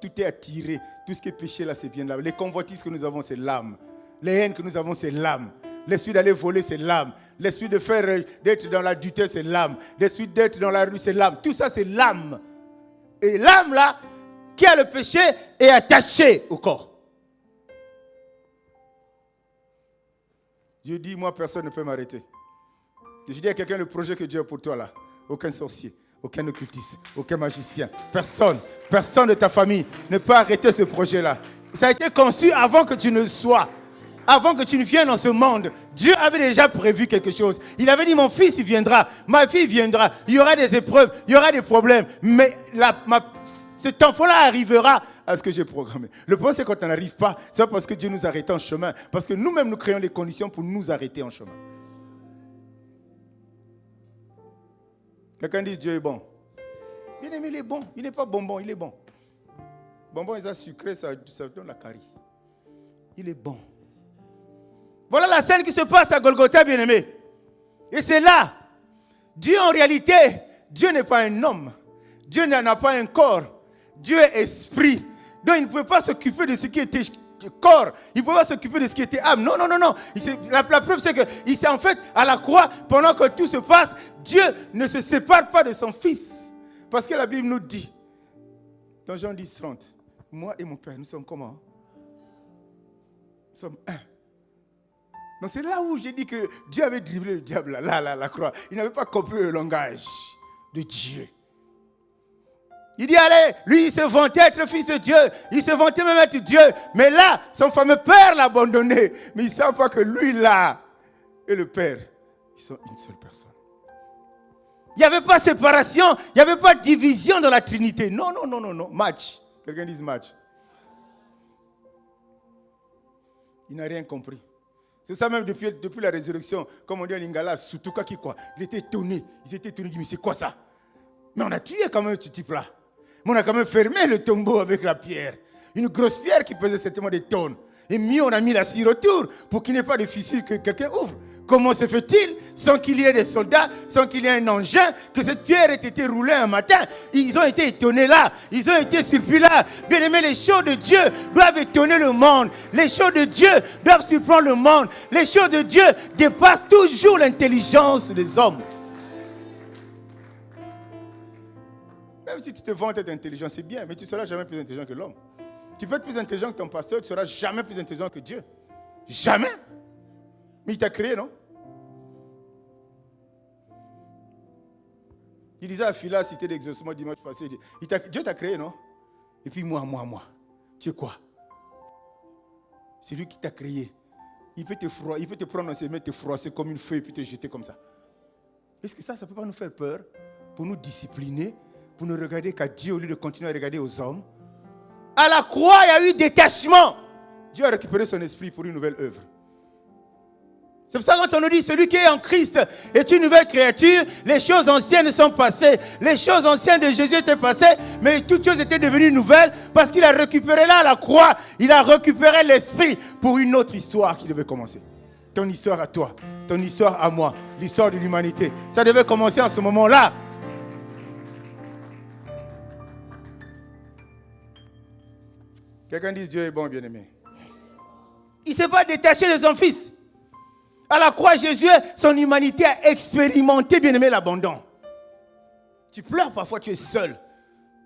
Tout est attiré. Tout ce qui est péché là, c'est vient de l'âme. Les convoitises que nous avons, c'est l'âme. Les haines que nous avons, c'est l'âme. L'esprit d'aller voler, c'est l'âme. L'esprit de faire, d'être dans l'adultère, c'est l'âme. L'esprit d'être dans la rue, c'est l'âme. Tout ça, c'est l'âme. Et l'âme là, qui a le péché, est attachée au corps. Je dis, moi, personne ne peut m'arrêter. Je dis à quelqu'un, le projet que Dieu a pour toi là, aucun sorcier, aucun occultiste, aucun magicien, personne de ta famille ne peut arrêter ce projet-là. Ça a été conçu avant que tu ne sois, avant que tu ne viennes dans ce monde. Dieu avait déjà prévu quelque chose. Il avait dit, mon fils, il viendra, ma fille viendra, il y aura des épreuves, il y aura des problèmes, mais cet enfant-là arrivera à ce que j'ai programmé. Le problème, c'est quand on n'arrive pas, c'est pas parce que Dieu nous arrête en chemin, parce que nous-mêmes, nous créons les conditions pour nous arrêter en chemin. Quelqu'un dit Dieu est bon. Bien aimé, il est bon. Il n'est pas bonbon, il est bon. Bonbon, ils ont sucré, ça donne la carie. Il est bon. Voilà la scène qui se passe à Golgotha, bien aimé. Et c'est là. Dieu, en réalité, Dieu n'est pas un homme. Dieu n'a pas un corps. Dieu est esprit. Donc, il ne pouvait pas s'occuper de ce qui était corps. Il ne pouvait pas s'occuper de ce qui était âme. Non. La preuve, c'est que c'est en fait à la croix, pendant que tout se passe, Dieu ne se sépare pas de son Fils. Parce que la Bible nous dit, dans Jean 10, 30, moi et mon Père, nous sommes comment? Nous sommes un. Donc c'est là où j'ai dit que Dieu avait dribblé le diable, là, la croix. Il n'avait pas compris le langage de Dieu. Il dit, allez, lui, il se vantait être fils de Dieu. Il se vantait même être Dieu. Mais là, son fameux père l'a abandonné. Mais il ne savent pas que lui, là, et le père, ils sont une seule personne. Il n'y avait pas séparation. Il n'y avait pas division dans la Trinité. Non. Match. Quelqu'un dise match. Il n'a rien compris. C'est ça même depuis la résurrection. Comme on dit en lingala, Sutuka qui quoi. Il était étonné. Ils étaient étonnés. Ils disent, mais c'est quoi ça? Mais on a tué quand même ce type-là. Mais on a quand même fermé le tombeau avec la pierre. Une grosse pierre qui pesait certainement des tonnes. Et mieux, on a mis la cire autour pour qu'il n'y ait pas de fissure que quelqu'un ouvre. Comment se fait-il, sans qu'il y ait des soldats, sans qu'il y ait un engin, que cette pierre ait été roulée un matin? Ils ont été étonnés là. Ils ont été surpris là. Bien aimé, les choses de Dieu doivent étonner le monde. Les choses de Dieu doivent surprendre le monde. Les choses de Dieu dépassent toujours l'intelligence des hommes. Même si tu te vantes d'être intelligent, c'est bien, mais tu ne seras jamais plus intelligent que l'homme. Tu peux être plus intelligent que ton pasteur, tu ne seras jamais plus intelligent que Dieu. Jamais. Mais il t'a créé, non? Il disait à Phila, cité d'exaucement dimanche passé, Dieu t'a créé, non? Et puis moi. Tu es quoi? C'est lui qui t'a créé. Il peut te prendre dans ses mains, te froisser comme une feuille, puis te jeter comme ça. Est-ce que ça ne peut pas nous faire peur? Pour nous discipliner? Pour ne regarder qu'à Dieu au lieu de continuer à regarder aux hommes? À la croix, il y a eu détachement. Dieu a récupéré son esprit pour une nouvelle œuvre. C'est pour ça que quand on nous dit celui qui est en Christ est une nouvelle créature, les choses anciennes sont passées. Les choses anciennes de Jésus étaient passées, mais toutes choses étaient devenues nouvelles parce qu'il a récupéré là à la croix, il a récupéré l'esprit pour une autre histoire qui devait commencer. Ton histoire à toi, ton histoire à moi, l'histoire de l'humanité. Ça devait commencer en ce moment-là. Quelqu'un dit Dieu est bon, bien-aimé. Il ne s'est pas détaché de son fils. À la croix, Jésus, son humanité a expérimenté, bien-aimé, l'abandon. Tu pleures parfois, tu es seul.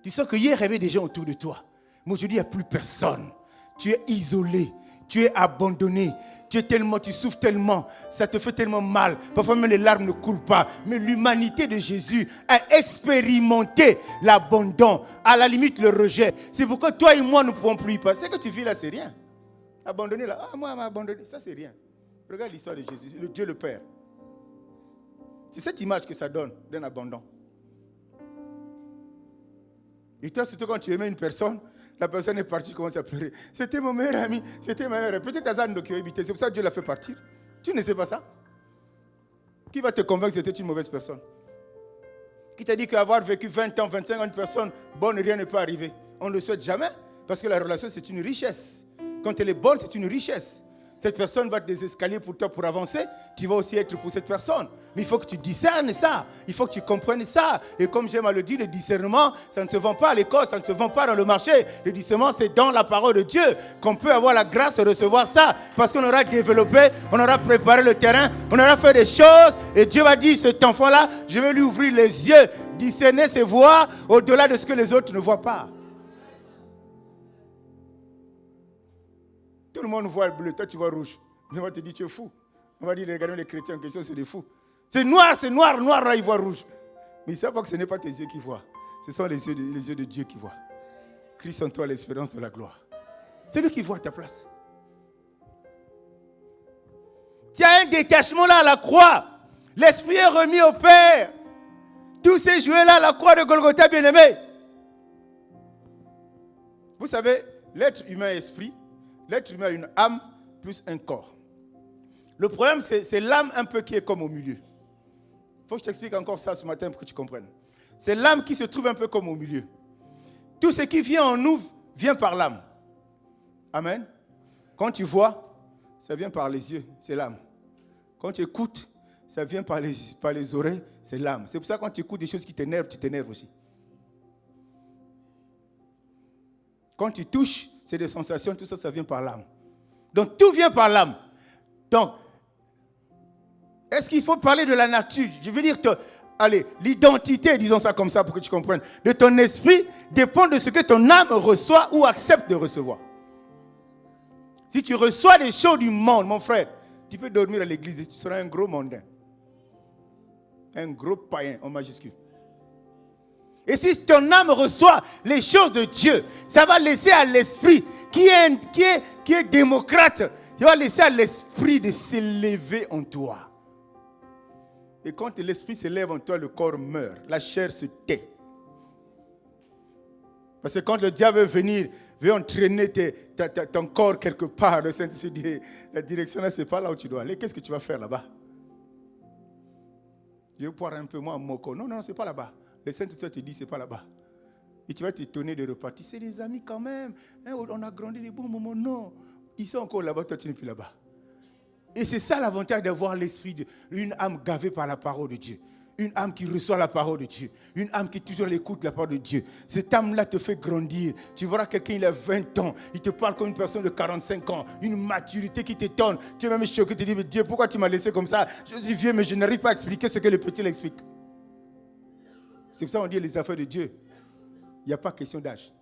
Tu sens que hier, il y avait des gens autour de toi. Mais aujourd'hui, il n'y a plus personne. Tu es isolé. Tu es abandonné. Tu souffres tellement. Ça te fait tellement mal. Parfois, même les larmes ne coulent pas. Mais l'humanité de Jésus a expérimenté l'abandon. À la limite, le rejet. C'est pourquoi toi et moi, nous ne pouvons plus y passer. Ce que tu vis là, c'est rien. Abandonné là. Ah, moi, abandonné. Ça, c'est rien. Regarde l'histoire de Jésus, le Dieu le Père. C'est cette image que ça donne d'un abandon. Et toi, surtout quand tu aimais une personne, La personne est partie, commence à pleurer. C'était mon meilleur ami, c'était ma meilleure. Peut-être Azan qui a habité. C'est pour ça que Dieu l'a fait partir. Tu ne sais pas ça? Qui va te convaincre que c'était une mauvaise personne? Qui t'a dit qu'avoir vécu 20 ans, 25 ans, une personne bonne, rien ne peut arriver? On ne le souhaite jamais, parce que la relation, c'est une richesse. Quand elle est bonne, c'est une richesse. Cette personne va te des escaliers pour toi pour avancer. Tu vas aussi être pour cette personne. Mais il faut que tu discernes ça. Il faut que tu comprennes ça. Et comme j'aime à le dire, le discernement, ça ne se vend pas à l'école, ça ne se vend pas dans le marché. Le discernement, c'est dans la parole de Dieu qu'on peut avoir la grâce de recevoir ça. Parce qu'on aura développé, on aura préparé le terrain, on aura fait des choses. Et Dieu va dire, cet enfant-là, je vais lui ouvrir les yeux, discerner ses voies au-delà de ce que les autres ne voient pas. Tout le monde voit le bleu, toi tu vois rouge. Mais on va te dire, tu es fou. On va dire, regardez les chrétiens en question, c'est des fous. C'est noir, noir, là ils voient rouge. Mais ils ne savent pas que ce n'est pas tes yeux qui voient. Ce sont les yeux de Dieu qui voient. Christ en toi, l'espérance de la gloire. C'est lui qui voit à ta place. Tu as un détachement là à la croix. L'esprit est remis au Père. Tous ces jouets-là à la croix de Golgotha, bien-aimé. Vous savez, l'être humain est esprit. L'être humain a une âme plus un corps. Le problème, c'est l'âme un peu qui est comme au milieu. Il faut que je t'explique encore ça ce matin pour que tu comprennes. C'est l'âme qui se trouve un peu comme au milieu. Tout ce qui vient en nous vient par l'âme. Amen. Quand tu vois, ça vient par les yeux, c'est l'âme. Quand tu écoutes, ça vient par les oreilles, c'est l'âme. C'est pour ça que quand tu écoutes des choses qui t'énervent, tu t'énerves aussi. Quand tu touches, c'est des sensations, tout ça, ça vient par l'âme. Donc, tout vient par l'âme. Donc, est-ce qu'il faut parler de la nature? Je veux dire, l'identité, disons ça comme ça pour que tu comprennes, de ton esprit dépend de ce que ton âme reçoit ou accepte de recevoir. Si tu reçois des choses du monde, mon frère, tu peux dormir à l'église et tu seras un gros mondain. Un gros païen en majuscule. Et si ton âme reçoit les choses de Dieu, ça va laisser à l'esprit qui est démocrate, il va laisser à l'esprit de s'élever en toi. Et quand l'esprit s'élève en toi, le corps meurt, la chair se tait. Parce que quand le diable veut venir, veut entraîner ton corps quelque part, le Saint-Esprit dit, la direction là, c'est pas là où tu dois aller. Qu'est-ce que tu vas faire là-bas? Je vais boire un peu moins moko. Non, c'est pas là-bas. Le Saint-Esprit te dit, c'est pas là-bas. Et tu vas t'étonner de repartir. C'est des amis quand même. Hein, on a grandi des bons moments. Non. Ils sont encore là-bas, toi tu n'es plus là-bas. Et c'est ça l'avantage d'avoir l'esprit, une âme gavée par la parole de Dieu. Une âme qui reçoit la parole de Dieu. Une âme qui toujours l'écoute la parole de Dieu. Cette âme-là te fait grandir. Tu verras quelqu'un, il a 20 ans. Il te parle comme une personne de 45 ans. Une maturité qui t'étonne. Tu es même choqué, tu te dis, mais Dieu, pourquoi tu m'as laissé comme ça? Je suis vieux, mais je n'arrive pas à expliquer ce que le petit l'explique. C'est pour ça qu'on dit les affaires de Dieu. Il n'y a pas question d'âge.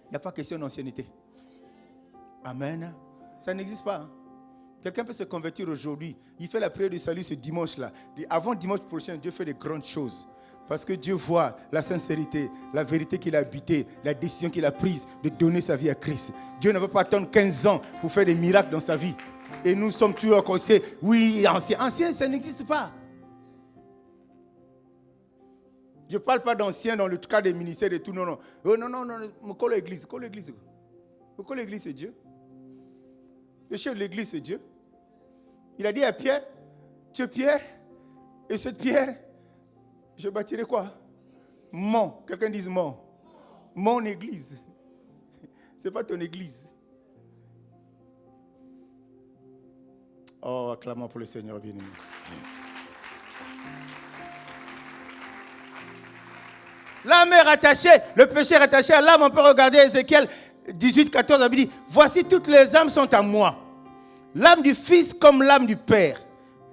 Il n'y a pas question d'ancienneté. Amen. Ça n'existe pas. Hein? Quelqu'un peut se convertir aujourd'hui. Il fait la prière du salut ce dimanche-là. Avant dimanche prochain, Dieu fait des grandes choses. Parce que Dieu voit la sincérité, la vérité qu'il a habitée, la décision qu'il a prise de donner sa vie à Christ. Dieu ne va pas attendre 15 ans pour faire des miracles dans sa vie. Et nous sommes toujours conseillés. Oui, ancien. Ancien, ça n'existe pas. Je ne parle pas d'anciens dans le cas des ministères et tout. Non. Oh, non. Colle l'église. Pourquoi l'église, c'est Dieu? Le chef de l'église, c'est Dieu. Il a dit à Pierre, tu es Pierre, et cette pierre, je bâtirai quoi? Quelqu'un dise mon église. Ce n'est pas ton église. Oh, acclamons pour le Seigneur bien-aimé. L'âme est rattachée, le péché est rattaché à l'âme. On peut regarder Ézéchiel 18, 14, il dit, voici toutes les âmes sont à moi. L'âme du Fils comme l'âme du Père.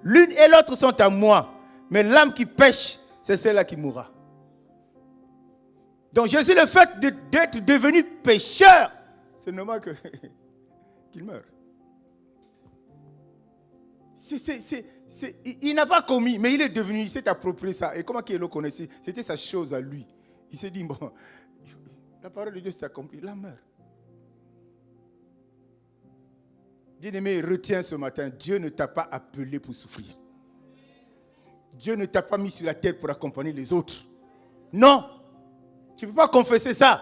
L'une et l'autre sont à moi. Mais l'âme qui pêche, c'est celle-là qui mourra. Donc Jésus, le fait d'être devenu pécheur, c'est normal qu'il meure. Il n'a pas commis, mais il est devenu, il s'est approprié ça. Et comment qu'il le connaissait? C'était sa chose à lui. Il s'est dit, bon, la parole de Dieu s'est accomplie, il meurt. Bien-aimé, retiens ce matin, Dieu ne t'a pas appelé pour souffrir. Dieu ne t'a pas mis sur la terre pour accompagner les autres. Non, tu ne peux pas confesser ça.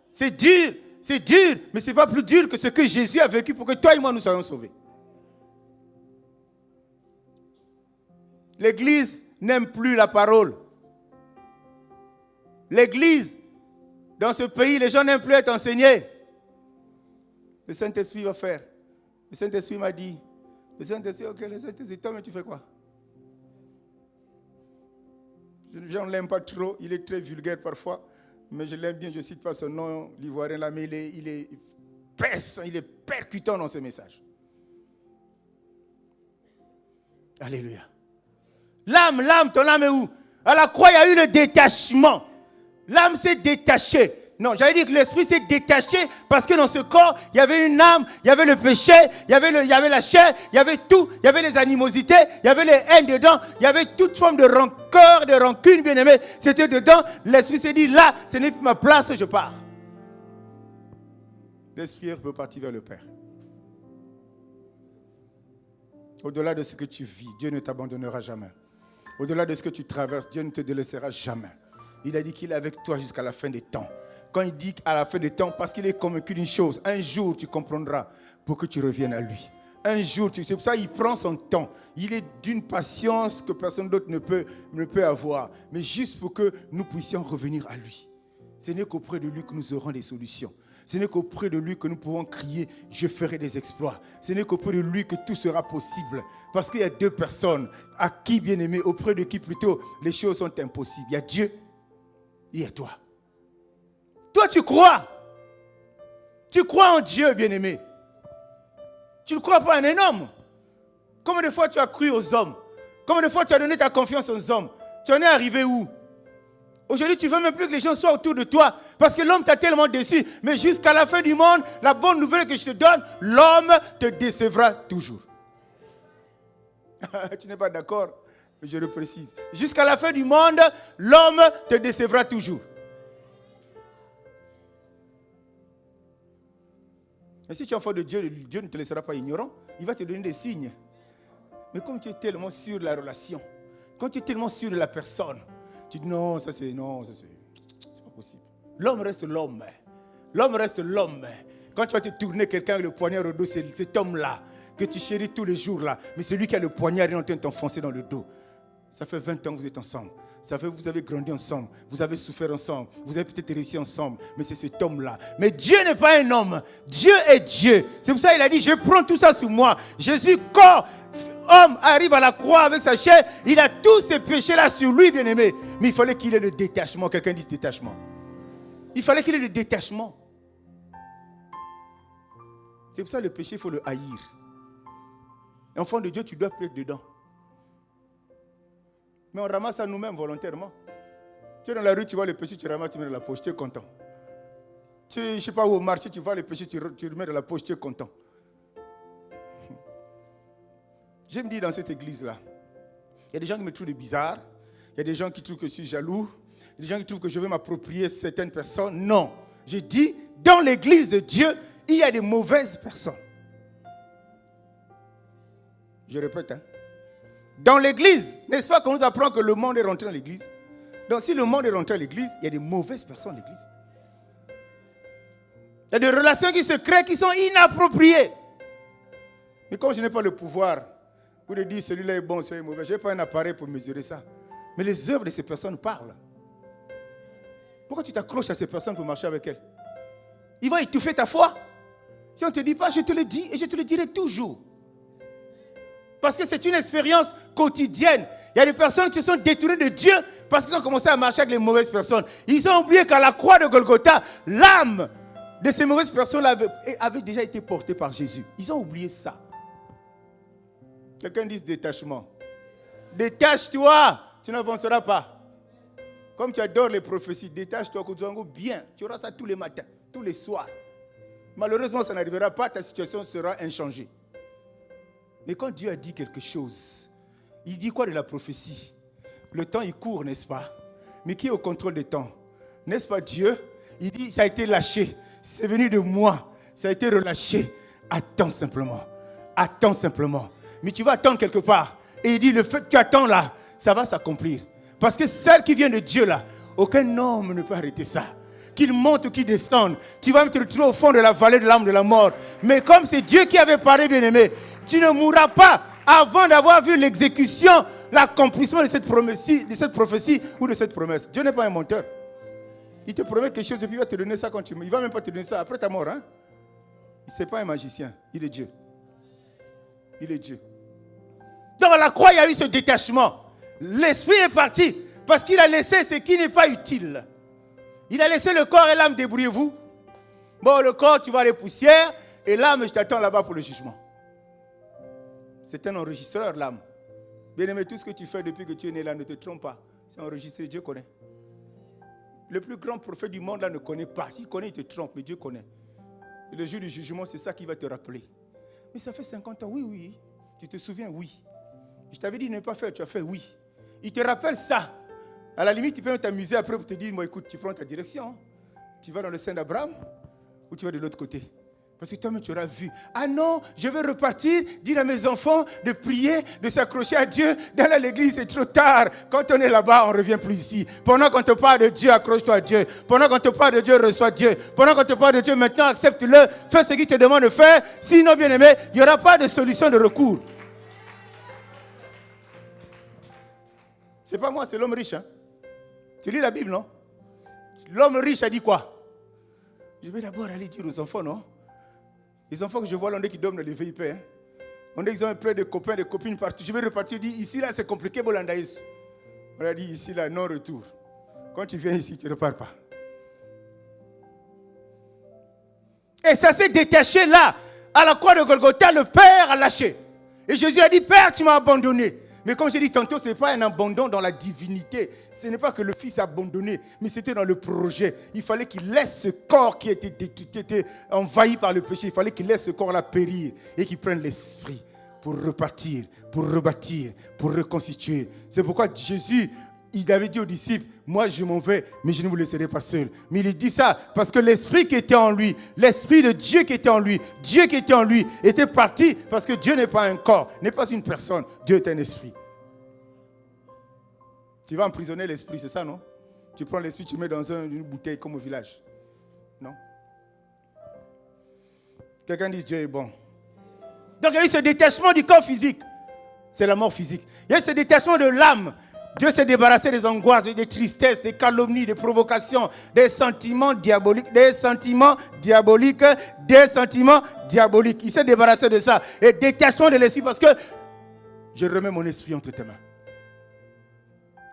C'est dur. c'est dur, mais ce n'est pas plus dur que ce que Jésus a vécu pour que toi et moi nous soyons sauvés. L'Église n'aime plus la parole. L'Église, dans ce pays, les gens n'aiment plus être enseignés. Le Saint-Esprit va faire. Le Saint-Esprit m'a dit. Le Saint-Esprit, ok, le Saint-Esprit, toi, mais tu fais quoi? Les gens ne l'aiment pas trop, il est très vulgaire parfois, mais je l'aime bien, je ne cite pas son nom, l'Ivoirien là, mais il est perçant, il est percutant dans ses messages. Alléluia. L'âme, ton âme est où? À la croix, il y a eu le détachement. L'âme s'est détachée. Non, j'allais dire que l'esprit s'est détaché parce que dans ce corps, il y avait une âme, il y avait le péché, il y avait la chair, il y avait tout, il y avait les animosités, il y avait les haines dedans, il y avait toute forme de rancœur, de rancune, bien-aimé. C'était dedans. L'esprit s'est dit, là, ce n'est plus ma place, je pars. L'esprit peut partir vers le Père. Au-delà de ce que tu vis, Dieu ne t'abandonnera jamais. Au-delà de ce que tu traverses, Dieu ne te délaissera jamais. Il a dit qu'il est avec toi jusqu'à la fin des temps. Quand il dit à la fin des temps, parce qu'il est convaincu d'une chose, un jour tu comprendras pour que tu reviennes à lui. Un jour, c'est pour ça qu'il prend son temps. Il est d'une patience que personne d'autre ne peut avoir. Mais juste pour que nous puissions revenir à lui. Ce n'est qu'auprès de lui que nous aurons des solutions. Ce n'est qu'auprès de lui que nous pouvons crier « Je ferai des exploits ». Ce n'est qu'auprès de lui que tout sera possible. Parce qu'il y a deux personnes à qui, bien aimé, auprès de qui plutôt les choses sont impossibles. Il y a Dieu, il y a toi. Toi, tu crois. Tu crois en Dieu, bien-aimé. Tu ne crois pas en un homme. Combien de fois tu as cru aux hommes? Combien de fois tu as donné ta confiance aux hommes? Tu en es arrivé où? Aujourd'hui, tu ne veux même plus que les gens soient autour de toi parce que l'homme t'a tellement déçu. Mais jusqu'à la fin du monde, la bonne nouvelle que je te donne, l'homme te décevra toujours. Tu n'es pas d'accord? Je le précise. Jusqu'à la fin du monde, l'homme te décevra toujours. Mais si tu es enfant de Dieu, Dieu ne te laissera pas ignorant. Il va te donner des signes. Mais comme tu es tellement sûr de la relation, quand tu es tellement sûr de la personne, tu dis non, ça c'est pas possible. L'homme reste l'homme. L'homme reste l'homme. Quand tu vas te tourner quelqu'un avec le poignard au dos, c'est cet homme-là que tu chéris tous les jours là. Mais celui qui a le poignard est en train de t'enfoncer dans le dos. Ça fait 20 ans que vous êtes ensemble. Ça fait que vous avez grandi ensemble. Vous avez souffert ensemble. Vous avez peut-être réussi ensemble. Mais c'est cet homme-là. Mais Dieu n'est pas un homme. Dieu est Dieu. C'est pour ça qu'il a dit, je prends tout ça sur moi. Jésus, corps, homme, arrive à la croix avec sa chair. Il a tous ces péchés-là sur lui, bien-aimé. Mais il fallait qu'il ait le détachement. Quelqu'un dit détachement. Il fallait qu'il ait le détachement. C'est pour ça que le péché, il faut le haïr. Enfant de Dieu, tu dois plus être dedans. Mais on ramasse à nous-mêmes volontairement. Tu es dans la rue, tu vois le péché, tu ramasses, tu mets dans la poche, tu es content. Je ne sais pas où au marché, tu vois le péché, tu le mets dans la poche, tu es content. J'aime dire dans cette église-là, il y a des gens qui me trouvent bizarre, il y a des gens qui trouvent que je suis jaloux, il y a des gens qui trouvent que je veux m'approprier certaines personnes. Non, je dis, dans l'église de Dieu, il y a des mauvaises personnes. Je répète, dans l'église, n'est-ce pas qu'on nous apprend que le monde est rentré dans l'église? Donc si le monde est rentré dans l'église, il y a des mauvaises personnes dans l'église. Il y a des relations qui se créent qui sont inappropriées. Mais comme je n'ai pas le pouvoir, ou de dire celui-là est bon, celui-là est mauvais, je n'ai pas un appareil pour mesurer ça. Mais les œuvres de ces personnes parlent. Pourquoi tu t'accroches à ces personnes pour marcher avec elles? Ils vont étouffer ta foi. Si on ne te dit pas, je te le dis et je te le dirai toujours. Parce que c'est une expérience quotidienne. Il y a des personnes qui se sont détournées de Dieu parce qu'ils ont commencé à marcher avec les mauvaises personnes. Ils ont oublié qu'à la croix de Golgotha, l'âme de ces mauvaises personnes avait déjà été portée par Jésus. Ils ont oublié ça. Quelqu'un dit détachement. Détache-toi, tu n'avanceras pas. Comme tu adores les prophéties, détache-toi, bien. Tu auras ça tous les matins, tous les soirs. Malheureusement, ça n'arrivera pas, ta situation sera inchangée. Mais quand Dieu a dit quelque chose, il dit quoi de la prophétie? Le temps, il court, n'est-ce pas? Mais qui est au contrôle des temps? N'est-ce pas Dieu? Il dit, ça a été lâché. C'est venu de moi. Ça a été relâché. Attends simplement. Attends simplement. Mais tu vas attendre quelque part. Et il dit, le fait que tu attends là, ça va s'accomplir. Parce que celle qui vient de Dieu là, aucun homme ne peut arrêter ça. qu'il monte ou qu'il descende. Tu vas même te retrouver au fond de la vallée de l'âme de la mort. Mais comme c'est Dieu qui avait parlé, bien-aimé, tu ne mourras pas avant d'avoir vu l'exécution, l'accomplissement de cette prophétie ou de cette promesse. Dieu n'est pas un menteur. Il te promet quelque chose et puis il va te donner ça quand tu meurs. Il ne va même pas te donner ça après ta mort. Hein? Ce n'est pas un magicien, il est Dieu. Il est Dieu. Donc à la croix, il y a eu ce détachement. L'esprit est parti parce qu'il a laissé ce qui n'est pas utile. Il a laissé le corps et l'âme, débrouillez-vous. Bon, le corps, tu vas à les poussières et l'âme, je t'attends là-bas pour le jugement. C'est un enregistreur, l'âme. Bien-aimé, tout ce que tu fais depuis que tu es né là, ne te trompe pas. C'est enregistré, Dieu connaît. Le plus grand prophète du monde là ne connaît pas. S'il connaît, il te trompe, mais Dieu connaît. Et le jour du jugement, c'est ça qui va te rappeler. Mais ça fait 50 ans, oui. Tu te souviens, oui. Je t'avais dit de ne pas faire, tu as fait, oui. Il te rappelle ça. À la limite, tu peux même t'amuser après pour te dire, moi écoute, tu prends ta direction. Tu vas dans le sein d'Abraham ou tu vas de l'autre côté. Parce que toi-même, tu auras vu. Ah non, je vais repartir, dire à mes enfants de prier, de s'accrocher à Dieu. Dans l'église, c'est trop tard. Quand on est là-bas, on ne revient plus ici. Pendant qu'on te parle de Dieu, accroche-toi à Dieu. Pendant qu'on te parle de Dieu, reçois Dieu. Pendant qu'on te parle de Dieu, maintenant, accepte-le. Fais ce qu'il te demande de faire. Sinon, bien aimé, il n'y aura pas de solution de recours. C'est pas moi, c'est l'homme riche. Hein? Tu lis la Bible, non? L'homme riche a dit quoi? Je vais d'abord aller dire aux enfants, non? Les enfants que je vois là, on est qui dorment dans les VIP. Hein? On est qu'ils ont plein de copains, de copines partout. Je vais repartir, dire ici là c'est compliqué, Bolandaïs. On a dit ici là, non retour. Quand tu viens ici, tu ne repars pas. Et ça s'est détaché là. À la croix de Golgotha, le Père a lâché. Et Jésus a dit, Père, tu m'as abandonné. Mais comme j'ai dit tantôt, ce n'est pas un abandon dans la divinité. Ce n'est pas que le Fils a abandonné, mais c'était dans le projet. Il fallait qu'il laisse ce corps qui était envahi par le péché. Il fallait qu'il laisse ce corps-là périr et qu'il prenne l'esprit pour repartir, pour rebâtir, pour reconstituer. C'est pourquoi Jésus, il avait dit aux disciples, moi je m'en vais, mais je ne vous laisserai pas seul. Mais il dit ça parce que l'esprit qui était en lui, l'esprit de Dieu qui était en lui, Dieu qui était en lui, était parti parce que Dieu n'est pas un corps, n'est pas une personne, Dieu est un esprit. Tu vas emprisonner l'esprit, c'est ça, non? Tu prends l'esprit, tu le mets dans une bouteille comme au village. Non? Quelqu'un dit Dieu est bon. Donc il y a eu ce détachement du corps physique. C'est la mort physique. Il y a eu ce détachement de l'âme. Dieu s'est débarrassé des angoisses, des tristesses, des calomnies, des provocations, des sentiments diaboliques, Il s'est débarrassé de ça. Et détachement de l'esprit parce que je remets mon esprit entre tes mains.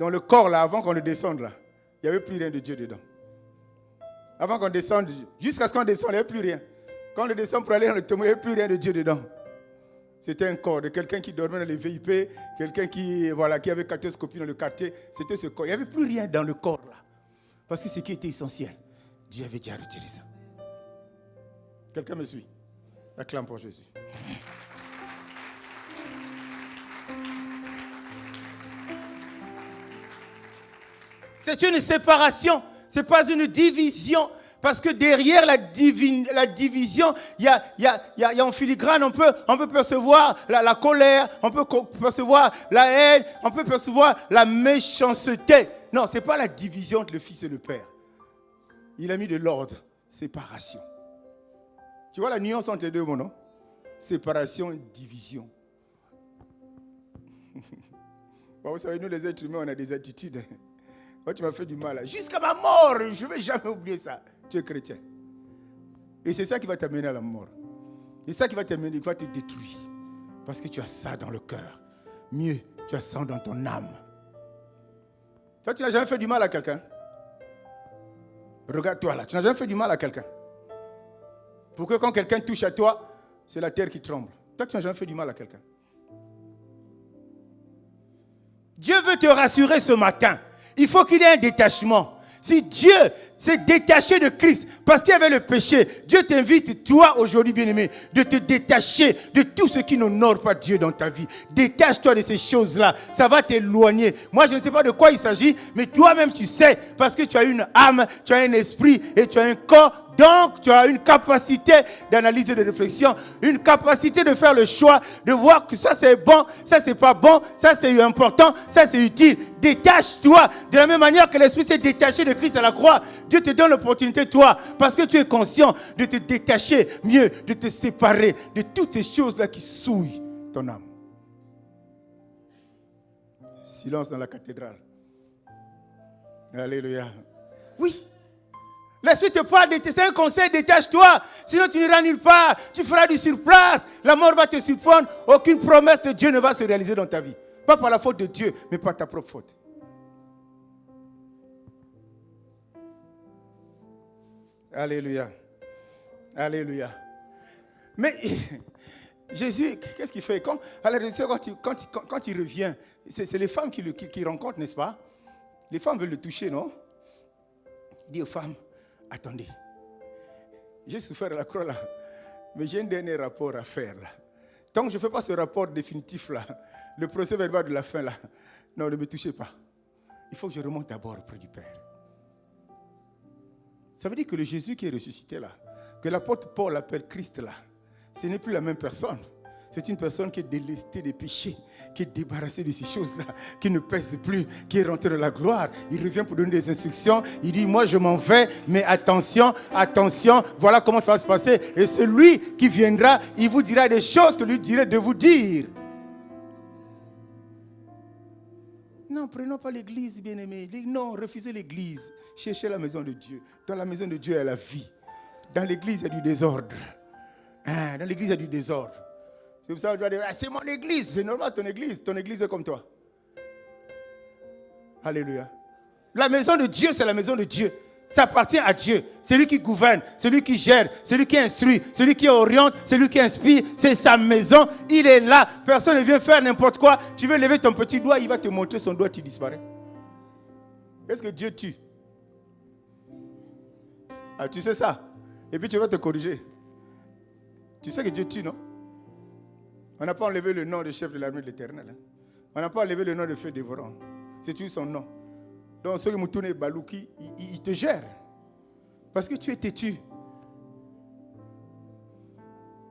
Dans le corps, là, avant qu'on le descende, là, il n'y avait plus rien de Dieu dedans. Avant qu'on descende, jusqu'à ce qu'on descende, il n'y avait plus rien. Quand on le descend pour aller dans le témoin, il n'y avait plus rien de Dieu dedans. C'était un corps de quelqu'un qui dormait dans les VIP, quelqu'un qui avait 14 copines dans le quartier. C'était ce corps. Il n'y avait plus rien dans le corps, là. Parce que ce qui était essentiel, Dieu avait déjà retiré ça. Quelqu'un me suit? Acclame pour Jésus. C'est une séparation, ce n'est pas une division. Parce que derrière la division, il y a en filigrane, on peut percevoir la colère, on peut percevoir la haine, on peut percevoir la méchanceté. Non, ce n'est pas la division entre le Fils et le Père. Il a mis de l'ordre, séparation. Tu vois la nuance entre les deux mots, non? Séparation et division. Bon, vous savez, nous les êtres humains, on a des attitudes. Quand tu m'as fait du mal, jusqu'à ma mort, je ne vais jamais oublier ça. Tu es chrétien. Et c'est ça qui va t'amener à la mort. C'est ça qui va t'amener, qui va te détruire. Parce que tu as ça dans le cœur. Mieux, tu as ça dans ton âme. Toi, tu n'as jamais fait du mal à quelqu'un. Regarde-toi là, tu n'as jamais fait du mal à quelqu'un. Pour que quand quelqu'un touche à toi, c'est la terre qui tremble. Toi, tu n'as jamais fait du mal à quelqu'un. Dieu veut te rassurer ce matin. Il faut qu'il y ait un détachement. Si Dieu s'est détaché de Christ parce qu'il y avait le péché, Dieu t'invite, toi aujourd'hui bien-aimé, de te détacher de tout ce qui n'honore pas Dieu dans ta vie. Détache-toi de ces choses-là. Ça va t'éloigner. Moi, je ne sais pas de quoi il s'agit, mais toi-même tu sais, parce que tu as une âme, tu as un esprit et tu as un corps Donc, tu as une capacité d'analyse et de réflexion, une capacité de faire le choix, de voir que ça c'est bon, ça c'est pas bon, ça c'est important, ça c'est utile. Détache-toi de la même manière que l'Esprit s'est détaché de Christ à la croix. Dieu te donne l'opportunité, toi, parce que tu es conscient de te détacher mieux, de te séparer de toutes ces choses-là qui souillent ton âme. Silence dans la cathédrale. Alléluia. Oui. L'Esprit te parle, c'est un conseil, détache-toi. Sinon tu n'iras nulle part. Tu feras du surplace. La mort va te surprendre. Aucune promesse de Dieu ne va se réaliser dans ta vie. Pas par la faute de Dieu, mais par ta propre faute. Alléluia. Alléluia. Mais Jésus, qu'est-ce qu'il fait? Quand il revient, c'est les femmes qui rencontrent, n'est-ce pas? Les femmes veulent le toucher, non? Il dit aux femmes, attendez, j'ai souffert à la croix là, mais j'ai un dernier rapport à faire là. Tant que je ne fais pas ce rapport définitif là, le procès verbal de la fin là, non, ne me touchez pas. Il faut que je remonte d'abord auprès du Père. Ça veut dire que le Jésus qui est ressuscité là, que l'apôtre Paul appelle Christ là, ce n'est plus la même personne. C'est une personne qui est délestée des péchés, qui est débarrassée de ces choses-là, qui ne pèse plus, qui est rentrée dans la gloire. Il revient pour donner des instructions. Il dit, moi je m'en vais, mais attention, attention, voilà comment ça va se passer. Et celui qui viendra, il vous dira des choses que lui dirait de vous dire. Non, prenons pas l'église, bien-aimés. Non, refusez l'église. Cherchez la maison de Dieu. Dans la maison de Dieu, il y a la vie. Dans l'église, il y a du désordre. Dans l'église, il y a du désordre. C'est pour ça que je dois dire, c'est mon église. C'est normal, ton église est comme toi. Alléluia. La maison de Dieu, c'est la maison de Dieu. Ça appartient à Dieu. C'est lui qui gouverne, c'est lui qui gère, c'est lui qui instruit, c'est lui qui oriente, c'est lui qui inspire. C'est sa maison, il est là. Personne ne vient faire n'importe quoi. Tu veux lever ton petit doigt, il va te montrer son doigt, tu disparais. Est-ce que Dieu tue? Ah, tu sais ça. Et puis tu vas te corriger. Tu sais que Dieu tue, non? On n'a pas enlevé le nom du chef de l'armée de l'Éternel. Hein? On n'a pas enlevé le nom de feu dévorant. C'est toujours son nom. Donc, ceux qui m'ont tourné Balouki, il te gère. Parce que tu es têtu.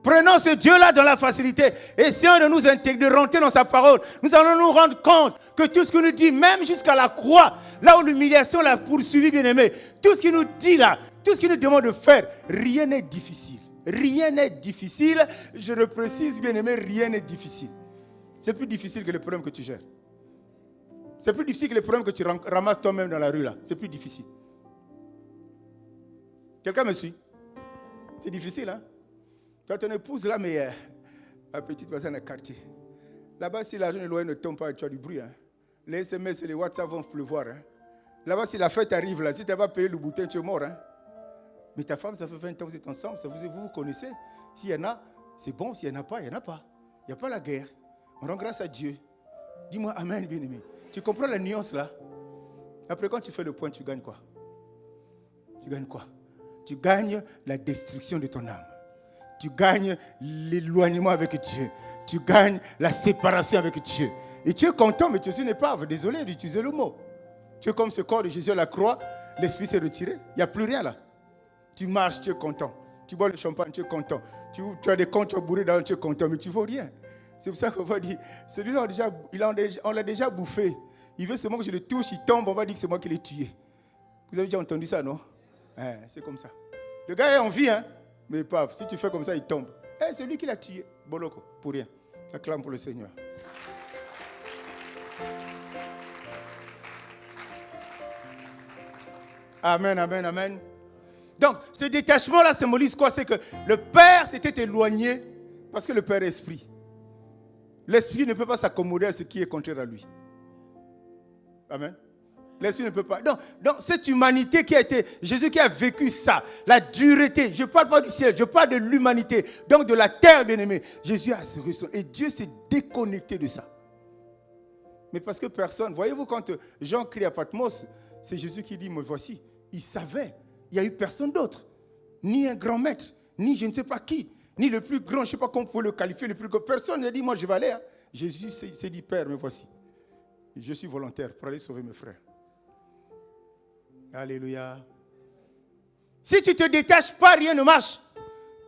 Prenons ce Dieu-là dans la facilité. Essayons de nous intégrer, de rentrer dans sa parole. Nous allons nous rendre compte que tout ce qu'il nous dit, même jusqu'à la croix, là où l'humiliation l'a poursuivi, bien-aimé, tout ce qu'il nous dit là, tout ce qu'il nous demande de faire, rien n'est difficile. Rien n'est difficile. Je le précise, bien-aimé, rien n'est difficile. C'est plus difficile que les problèmes que tu gères. C'est plus difficile que les problèmes que tu ramasses toi-même dans la rue là. C'est plus difficile. Quelqu'un me suit? C'est difficile, hein? Toi, ton épouse là, mais la petite personne à quartier. Là-bas, si l'argent de loyer ne tombe pas, tu as du bruit. Hein? Les SMS et les WhatsApp vont pleuvoir. Hein? Là-bas, si la fête arrive là, si tu n'as pas payé le bouteille, tu es mort. Hein? Mais ta femme, ça fait 20 ans que vous êtes ensemble, vous connaissez. S'il y en a, c'est bon. S'il n'y en a pas, il n'y en a pas. Il n'y a pas la guerre. On rend grâce à Dieu. Dis-moi amen, bien-aimé. Tu comprends la nuance là? Après, quand tu fais le point, tu gagnes quoi? Tu gagnes quoi? Tu gagnes la destruction de ton âme. Tu gagnes l'éloignement avec Dieu. Tu gagnes la séparation avec Dieu. Et tu es content, mais tu es une épave. Désolé d'utiliser le mot. Tu es comme ce corps de Jésus à la croix. L'esprit s'est retiré. Il n'y a plus rien là. Tu marches, tu es content. Tu bois le champagne, tu es content. Tu as des comptes, tu es bourré dans, tu es content, mais tu ne vaux rien. C'est pour ça qu'on va dire, celui-là, on l'a déjà bouffé. Il veut seulement que je le touche, il tombe, on va dire que c'est moi qui l'ai tué. Vous avez déjà entendu ça, non? C'est comme ça. Le gars est en vie, hein? Mais paf, si tu fais comme ça, il tombe. C'est lui qui l'a tué. Boloko, pour rien. Acclame pour le Seigneur. Amen, amen, amen. Donc, ce détachement-là symbolise quoi? C'est que le Père s'était éloigné parce que le Père est esprit. L'esprit ne peut pas s'accommoder à ce qui est contraire à lui. Amen. L'esprit ne peut pas. Donc, cette humanité qui a été, Jésus qui a vécu ça, la dureté, je ne parle pas du ciel, je parle de l'humanité, donc de la terre, bien-aimée. Jésus a ce ressent et Dieu s'est déconnecté de ça. Mais parce que personne, voyez-vous, quand Jean crie à Patmos, c'est Jésus qui dit, me voici. Il savait, il n'y a eu personne d'autre, ni un grand maître, ni je ne sais pas qui, ni le plus grand, je ne sais pas comment on peut le qualifier, le plus grand. Personne n'a dit, moi je vais aller. Hein. Jésus s'est dit, Père, me voici. Je suis volontaire pour aller sauver mes frères. Alléluia. Si tu ne te détaches pas, rien ne marche.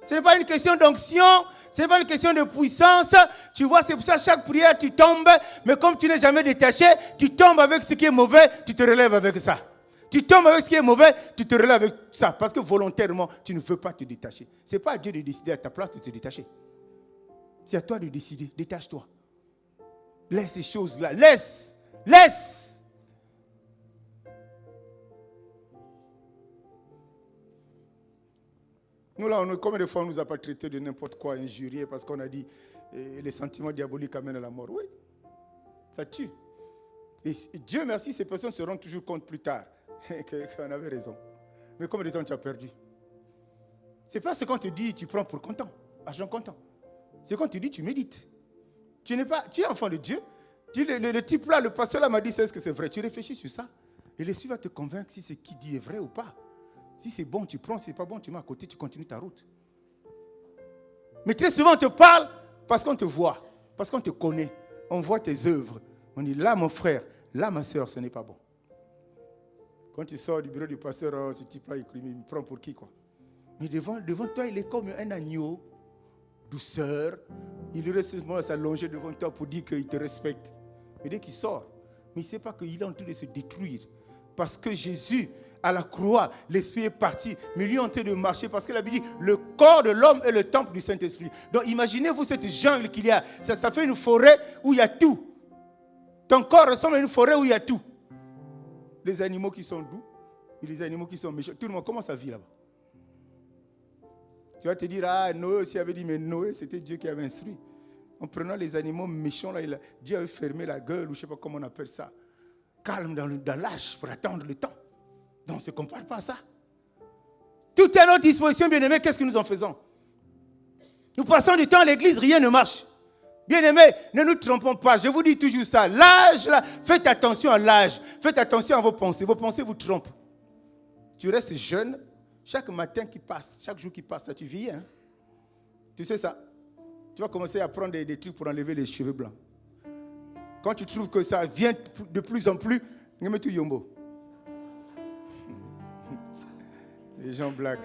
Ce n'est pas une question d'onction, ce n'est pas une question de puissance. Tu vois, c'est pour ça chaque prière, tu tombes. Mais comme tu n'es jamais détaché, tu tombes avec ce qui est mauvais, tu te relèves avec ça. Tu tombes avec ce qui est mauvais, tu te relèves avec ça. Parce que volontairement, tu ne veux pas te détacher. Ce n'est pas à Dieu de décider à ta place de te détacher. C'est à toi de décider. Détache-toi. Laisse ces choses-là. Laisse. Nous, là, combien de fois on ne nous a pas traité de n'importe quoi, injurié, parce qu'on a dit les sentiments diaboliques amènent à la mort. Oui, ça tue. Et Dieu merci, ces personnes se rendent toujours compte plus tard qu'on avait raison. Mais combien de temps tu as perdu? C'est pas ce qu'on te dit, tu prends pour content, argent content. C'est quand tu dis, tu médites. Tu es enfant de Dieu. Le type là, le pasteur là m'a dit, est-ce que c'est vrai? Tu réfléchis sur ça. Et l'esprit va te convaincre si ce qu'il dit est vrai ou pas. Si c'est bon, tu prends. Si c'est pas bon, tu mets à côté, tu continues ta route. Mais très souvent, on te parle parce qu'on te voit, parce qu'on te connaît. On voit tes œuvres. On dit, là, mon frère, là, ma soeur, ce n'est pas bon. Quand tu sors du bureau du pasteur, oh, ce type-là, il me prend pour qui, quoi? Mais devant toi, il est comme un agneau, douceur. Il reste à s'allonger devant toi pour dire qu'il te respecte. Mais dès qu'il sort, mais il ne sait pas qu'il est en train de se détruire. Parce que Jésus, à la croix, l'Esprit est parti, mais lui est en train de marcher parce que la Bible dit, le corps de l'homme est le temple du Saint-Esprit. Donc imaginez-vous cette jungle qu'il y a. Ça fait une forêt où il y a tout. Ton corps ressemble à une forêt où il y a tout. Les animaux qui sont doux et les animaux qui sont méchants. Tout le monde, comment ça vit là-bas? Tu vas te dire, Noé aussi avait dit, mais Noé, c'était Dieu qui avait instruit. En prenant les animaux méchants, là, Dieu avait fermé la gueule, ou je ne sais pas comment on appelle ça. Calme dans l'âge pour attendre le temps. Donc, on ne se compare pas à ça. Tout est à notre disposition, bien-aimés. Qu'est-ce que nous en faisons? Nous passons du temps à l'église, rien ne marche. Bien-aimés, ne nous trompons pas. Je vous dis toujours ça. L'âge, là, faites attention à l'âge. Faites attention à vos pensées. Vos pensées vous trompent. Tu restes jeune. Chaque matin qui passe, chaque jour qui passe, ça, tu vieillis. Hein? Tu sais ça. Tu vas commencer à prendre des trucs pour enlever les cheveux blancs. Quand tu trouves que ça vient de plus en plus, mets tout yombo. Les gens blaguent.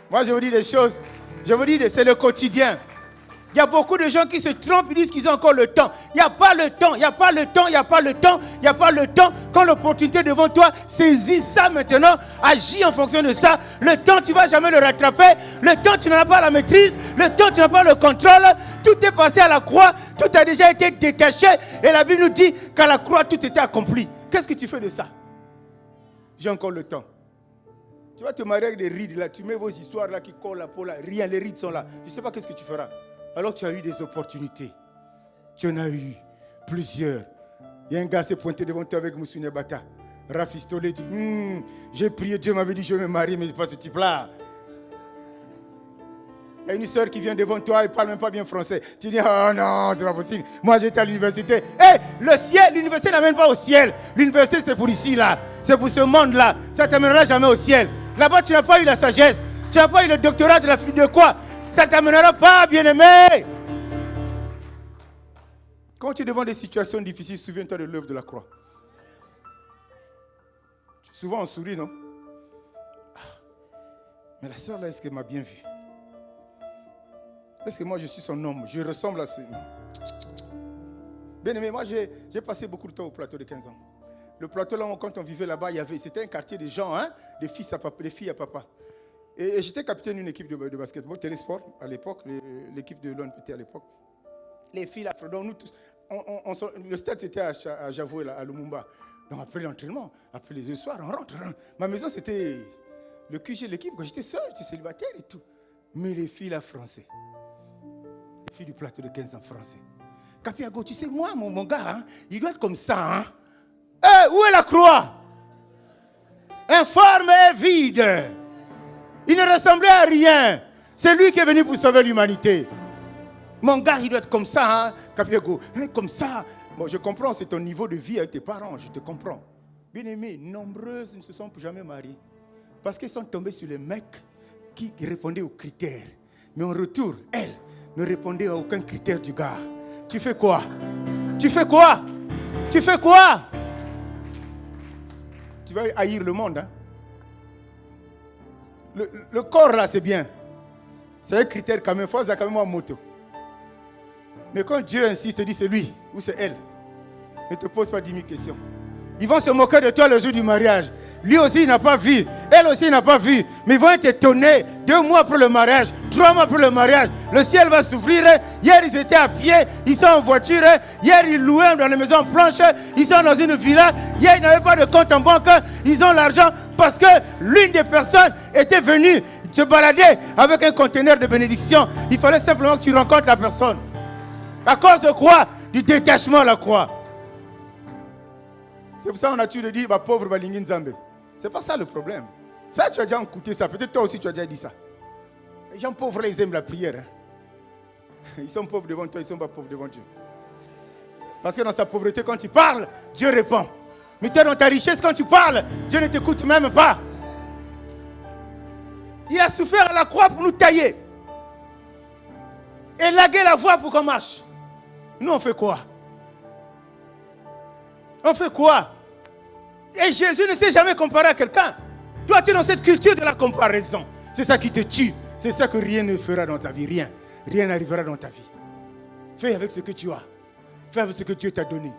Moi, je vous dis des choses. Je vous dis, c'est le quotidien. Il y a beaucoup de gens qui se trompent, ils disent qu'ils ont encore le temps. Il n'y a pas le temps, il n'y a pas le temps, il n'y a pas le temps, il n'y a pas le temps. Quand l'opportunité est devant toi, saisis ça maintenant, agis en fonction de ça. Le temps, tu ne vas jamais le rattraper. Le temps, tu n'as pas la maîtrise. Le temps, tu n'as pas le contrôle. Tout est passé à la croix, tout a déjà été détaché. Et la Bible nous dit qu'à la croix, tout était accompli. Qu'est-ce que tu fais de ça? J'ai encore le temps. Tu vas te marier avec des rides là, tu mets vos histoires là qui collent la peau là, rien, les rides sont là. Je ne sais pas qu'est-ce que tu feras. Alors tu as eu des opportunités. Tu en as eu plusieurs. Il y a un gars qui s'est pointé devant toi avec Moussounia Bata. Rafistolé, dit, j'ai prié, Dieu m'avait dit je vais me marier, mais ce n'est pas ce type-là. Il y a une soeur qui vient devant toi et ne parle même pas bien français. Tu dis, oh non, c'est pas possible. Moi j'étais à l'université. Le ciel, l'université n'amène pas au ciel. L'université c'est pour ici là. C'est pour ce monde-là. Ça ne t'amènera jamais au ciel. Là-bas tu n'as pas eu la sagesse. Tu n'as pas eu le doctorat de la fille de quoi? Ça ne t'amènera pas, bien-aimé. Quand tu es devant des situations difficiles, souviens-toi de l'œuvre de la croix. Souvent on sourit, non? Mais la sœur là, est-ce qu'elle m'a bien vu? Est-ce que moi je suis son homme? Je ressemble à ce... Bien-aimé, moi j'ai passé beaucoup de temps au plateau de 15 ans. Le plateau là, quand on vivait là-bas, c'était un quartier de gens, hein, des filles à papa. Et j'étais capitaine d'une équipe de basketball, Télésport à l'époque, l'équipe de l'ONPT à l'époque. Les filles là, donc nous tous, le stade c'était à Javoué, à Lumumba. Donc après l'entraînement, après les soirs, on rentre. Ma maison c'était le QG de l'équipe, quand j'étais seul, j'étais célibataire et tout. Mais les filles là, français. Les filles du plateau de 15 ans, français. Capiago, tu sais, moi, mon gars, hein, il doit être comme ça. Hein. Où est la croix? Informe et vide. Il ne ressemblait à rien. C'est lui qui est venu pour sauver l'humanité. Mon gars, il doit être comme ça, hein, Capiago. Comme ça. Bon, je comprends, c'est ton niveau de vie avec tes parents, je te comprends. Bien aimé, nombreuses ne se sont jamais mariées. Parce qu'elles sont tombées sur les mecs qui répondaient aux critères. Mais en retour, elles ne répondaient à aucun critère du gars. Tu fais quoi? Tu fais quoi? Tu fais quoi? Tu vas haïr le monde, hein? Le corps là, c'est bien. C'est un critère quand même. Il faut ça quand même en moto. Mais quand Dieu insiste, te dit c'est lui ou c'est elle, ne te pose pas 10 000 questions. Ils vont se moquer de toi le jour du mariage. Lui aussi, il n'a pas vu. Elle aussi, il n'a pas vu. Mais ils vont être étonnés. 2 mois après le mariage, 3 mois après le mariage, le ciel va s'ouvrir. Hier, ils étaient à pied. Ils sont en voiture. Hier, ils louaient dans les maisons blanches. Ils sont dans une villa. Hier, ils n'avaient pas de compte en banque. Ils ont l'argent parce que l'une des personnes était venue se balader avec un conteneur de bénédiction. Il fallait simplement que tu rencontres la personne. À cause de quoi? Du détachement à la croix. C'est pour ça qu'on a toujours dit, pauvre Balingin Zambé. C'est pas ça le problème. Ça, tu as déjà écouté ça. Peut-être toi aussi, tu as déjà dit ça. Les gens pauvres, là, ils aiment la prière. Hein. Ils sont pauvres devant toi, ils ne sont pas pauvres devant Dieu. Parce que dans sa pauvreté, quand tu parles, Dieu répond. Mais toi, dans ta richesse, quand tu parles, Dieu ne t'écoute même pas. Il a souffert à la croix pour nous tailler. Et laguer la voie pour qu'on marche. Nous, on fait quoi? On fait quoi? Et Jésus ne s'est jamais comparé à quelqu'un. Toi, tu es dans cette culture de la comparaison. C'est ça qui te tue. C'est ça que rien ne fera dans ta vie. Rien. Rien n'arrivera dans ta vie. Fais avec ce que tu as. Fais avec ce que Dieu t'a donné.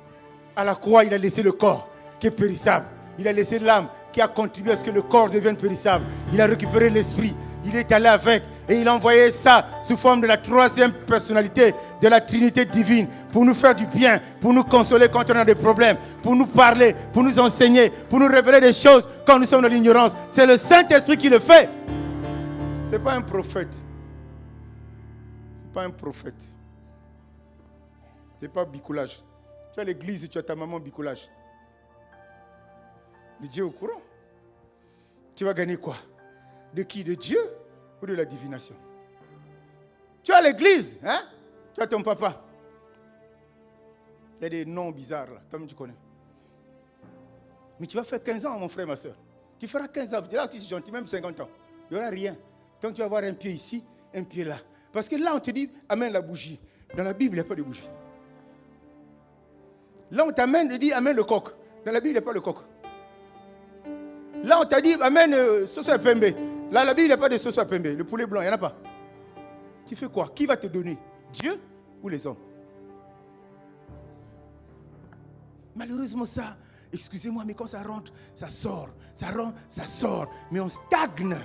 À la croix, il a laissé le corps qui est périssable. Il a laissé l'âme qui a contribué à ce que le corps devienne périssable. Il a récupéré l'esprit. Il est allé avec et il a envoyé ça sous forme de la 3e personnalité de la Trinité divine pour nous faire du bien, pour nous consoler quand on a des problèmes, pour nous parler, pour nous enseigner, pour nous révéler des choses quand nous sommes dans l'ignorance. C'est le Saint-Esprit qui le fait. Ce n'est pas un prophète. Ce n'est pas un prophète. Ce n'est pas bicoulage. Tu as l'église et tu as ta maman bicoulage. Mais Dieu est au courant. Tu vas gagner quoi? De qui? De Dieu ou de la divination? Tu as l'église, hein? Tu as ton papa. Il y a des noms bizarres là, toi-même tu connais. Mais tu vas faire 15 ans, mon frère, ma soeur. Tu feras 15 ans, là tu es gentil, même 50 ans. Il n'y aura rien. Donc tu vas avoir un pied ici, un pied là. Parce que là on te dit, amène la bougie. Dans la Bible, il n'y a pas de bougie. Là on t'amène, on dit, amène le coq. Dans la Bible, il n'y a pas de coq. Là, on t'a dit, amène Soso Pembe. Là, la Bible, il n'y a pas de Soso Pembe. Le poulet blanc, il n'y en a pas. Tu fais quoi? Qui va te donner? Dieu ou les hommes? Malheureusement, ça, excusez-moi, mais quand ça rentre, ça sort. Ça rentre, ça sort. Mais on stagne.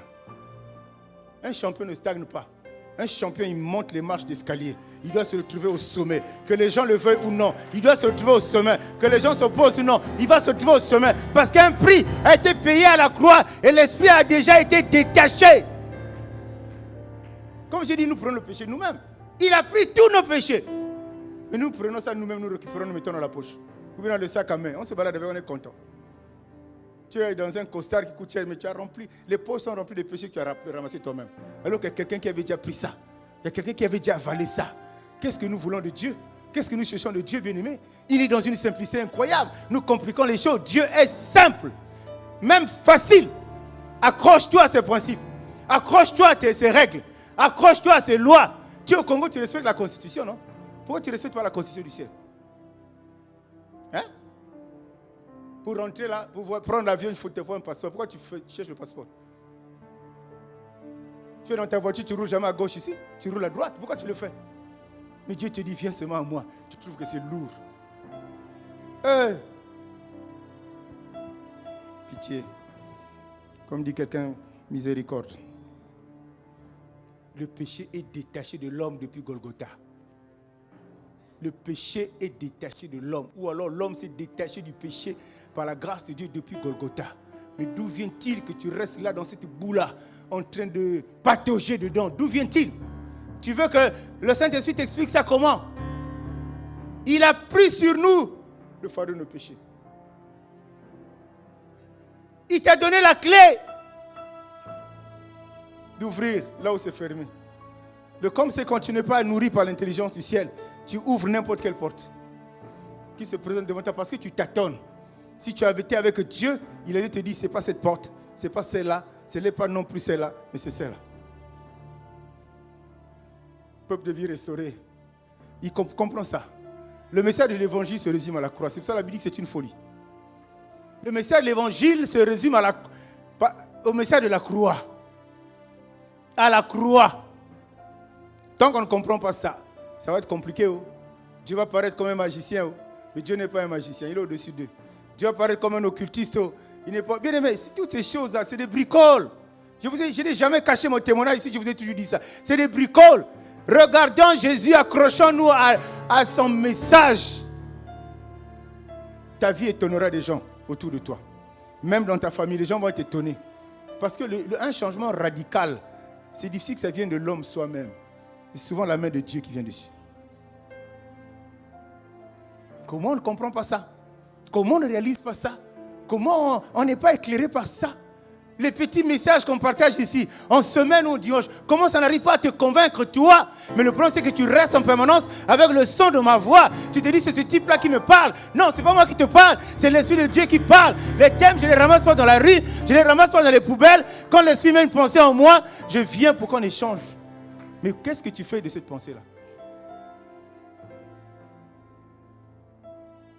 Un champion ne stagne pas. Un champion, il monte les marches d'escalier. Il doit se retrouver au sommet. Que les gens le veuillent ou non. Il doit se retrouver au sommet. Que les gens s'opposent ou non. Il va se retrouver au sommet. Parce qu'un prix a été payé à la croix et l'esprit a déjà été détaché. Comme j'ai dit, nous prenons le péché nous-mêmes. Il a pris tous nos péchés. Mais nous prenons ça nous-mêmes, nous récupérons, nous mettons dans la poche. Ou bien dans le sac à main. On se balade avec, on est content. Tu es dans un costard qui coûte cher, mais tu as rempli, les poches sont remplies de péchés que tu as ramassés toi-même. Alors qu'il y a quelqu'un qui avait déjà pris ça. Il y a quelqu'un qui avait déjà avalé ça. Qu'est-ce que nous voulons de Dieu? Qu'est-ce que nous cherchons de Dieu, bien-aimé? Il est dans une simplicité incroyable. Nous compliquons les choses. Dieu est simple, même facile. Accroche-toi à ses principes. Accroche-toi à ses règles. Accroche-toi à ses lois. Tu es au Congo, tu respectes la Constitution, non? Pourquoi tu ne respectes pas la Constitution du ciel? Hein? Pour rentrer là, pour prendre l'avion, il faut te voir un passeport. Pourquoi tu cherches le passeport? Tu es dans ta voiture, tu roules jamais à gauche ici, tu roules à droite. Pourquoi tu le fais? Mais Dieu te dit, viens seulement à moi. Tu trouves que c'est lourd. Pitié. Comme dit quelqu'un, miséricorde. Le péché est détaché de l'homme depuis Golgotha. Le péché est détaché de l'homme. Ou alors l'homme s'est détaché du péché par la grâce de Dieu depuis Golgotha. Mais d'où vient-il que tu restes là dans cette boue-là, en train de patauger dedans? D'où vient-il? Tu veux que le Saint-Esprit t'explique ça comment? Il a pris sur nous le fardeau de nos péchés. Il t'a donné la clé d'ouvrir là où c'est fermé. Comme c'est quand tu n'es pas nourri par l'intelligence du ciel, tu ouvres n'importe quelle porte qui se présente devant toi parce que tu tâtonnes. Si tu avais été avec Dieu, il allait te dire, c'est pas cette porte, c'est pas celle-là, ce n'est pas non plus celle-là, mais c'est celle-là. Peuple de vie restaurée, il comprend ça. Le message de l'évangile se résume à la croix. C'est pour ça que la Bible dit que c'est une folie. Le message de l'évangile se résume au message de la croix. à la croix. Tant qu'on ne comprend pas ça, ça va être compliqué. Oh. Dieu va paraître comme un magicien. Oh. Mais Dieu n'est pas un magicien, il est au-dessus d'eux. Dieu va paraître comme un occultiste. Oh. Il n'est pas... Bien aimé, toutes ces choses-là, c'est des bricoles. Je n'ai jamais caché mon témoignage ici, je vous ai toujours dit ça. C'est des bricoles. Regardons Jésus, accrochons-nous à son message. Ta vie étonnera des gens autour de toi. Même dans ta famille, les gens vont être étonnés. Parce que un changement radical, c'est difficile que ça vienne de l'homme soi-même. C'est souvent la main de Dieu qui vient dessus. Comment on ne comprend pas ça? Comment on ne réalise pas ça? Comment on n'est pas éclairé par ça? Les petits messages qu'on partage ici, en semaine ou dimanche, comment ça n'arrive pas à te convaincre toi? Mais le problème c'est que tu restes en permanence avec le son de ma voix. Tu te dis c'est ce type-là qui me parle. Non, c'est pas moi qui te parle, c'est l'Esprit de Dieu qui parle. Les thèmes, je ne les ramasse pas dans la rue, je ne les ramasse pas dans les poubelles. Quand l'Esprit met une pensée en moi, je viens pour qu'on échange. Mais qu'est-ce que tu fais de cette pensée-là?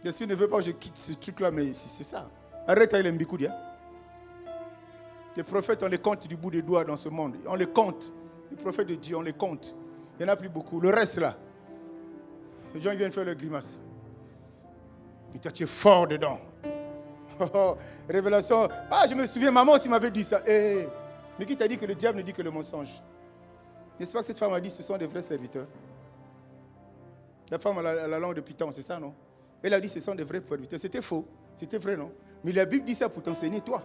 L'Esprit ne veut pas que je quitte ce truc-là, mais c'est ça. Arrête avec les mbikoudia. Les prophètes, on les compte du bout des doigts dans ce monde. On les compte. Les prophètes de Dieu, on les compte. Il n'y en a plus beaucoup. Le reste là, les gens viennent faire leur grimace. Et toi, tu es fort dedans. Révélation. Ah, je me souviens, maman aussi m'avait dit ça. Mais qui t'a dit que le diable ne dit que le mensonge? N'est-ce pas que cette femme a dit ce sont des vrais serviteurs? La femme a la langue de Python, c'est ça, non? Elle a dit ce sont des vrais serviteurs. C'était faux. C'était vrai, non? Mais la Bible dit ça pour t'enseigner, toi.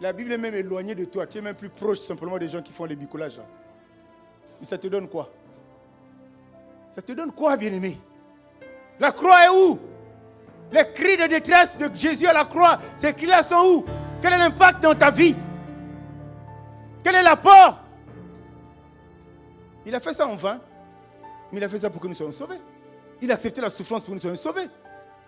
La Bible est même éloignée de toi. Tu es même plus proche simplement des gens qui font les bricolages. Et ça te donne quoi? Ça te donne quoi, bien-aimé? La croix est où? Les cris de détresse de Jésus à la croix, ces cris-là sont où? Quel est l'impact dans ta vie? Quel est l'apport? Il a fait ça en vain, mais il a fait ça pour que nous soyons sauvés. Il a accepté la souffrance pour que nous soyons sauvés.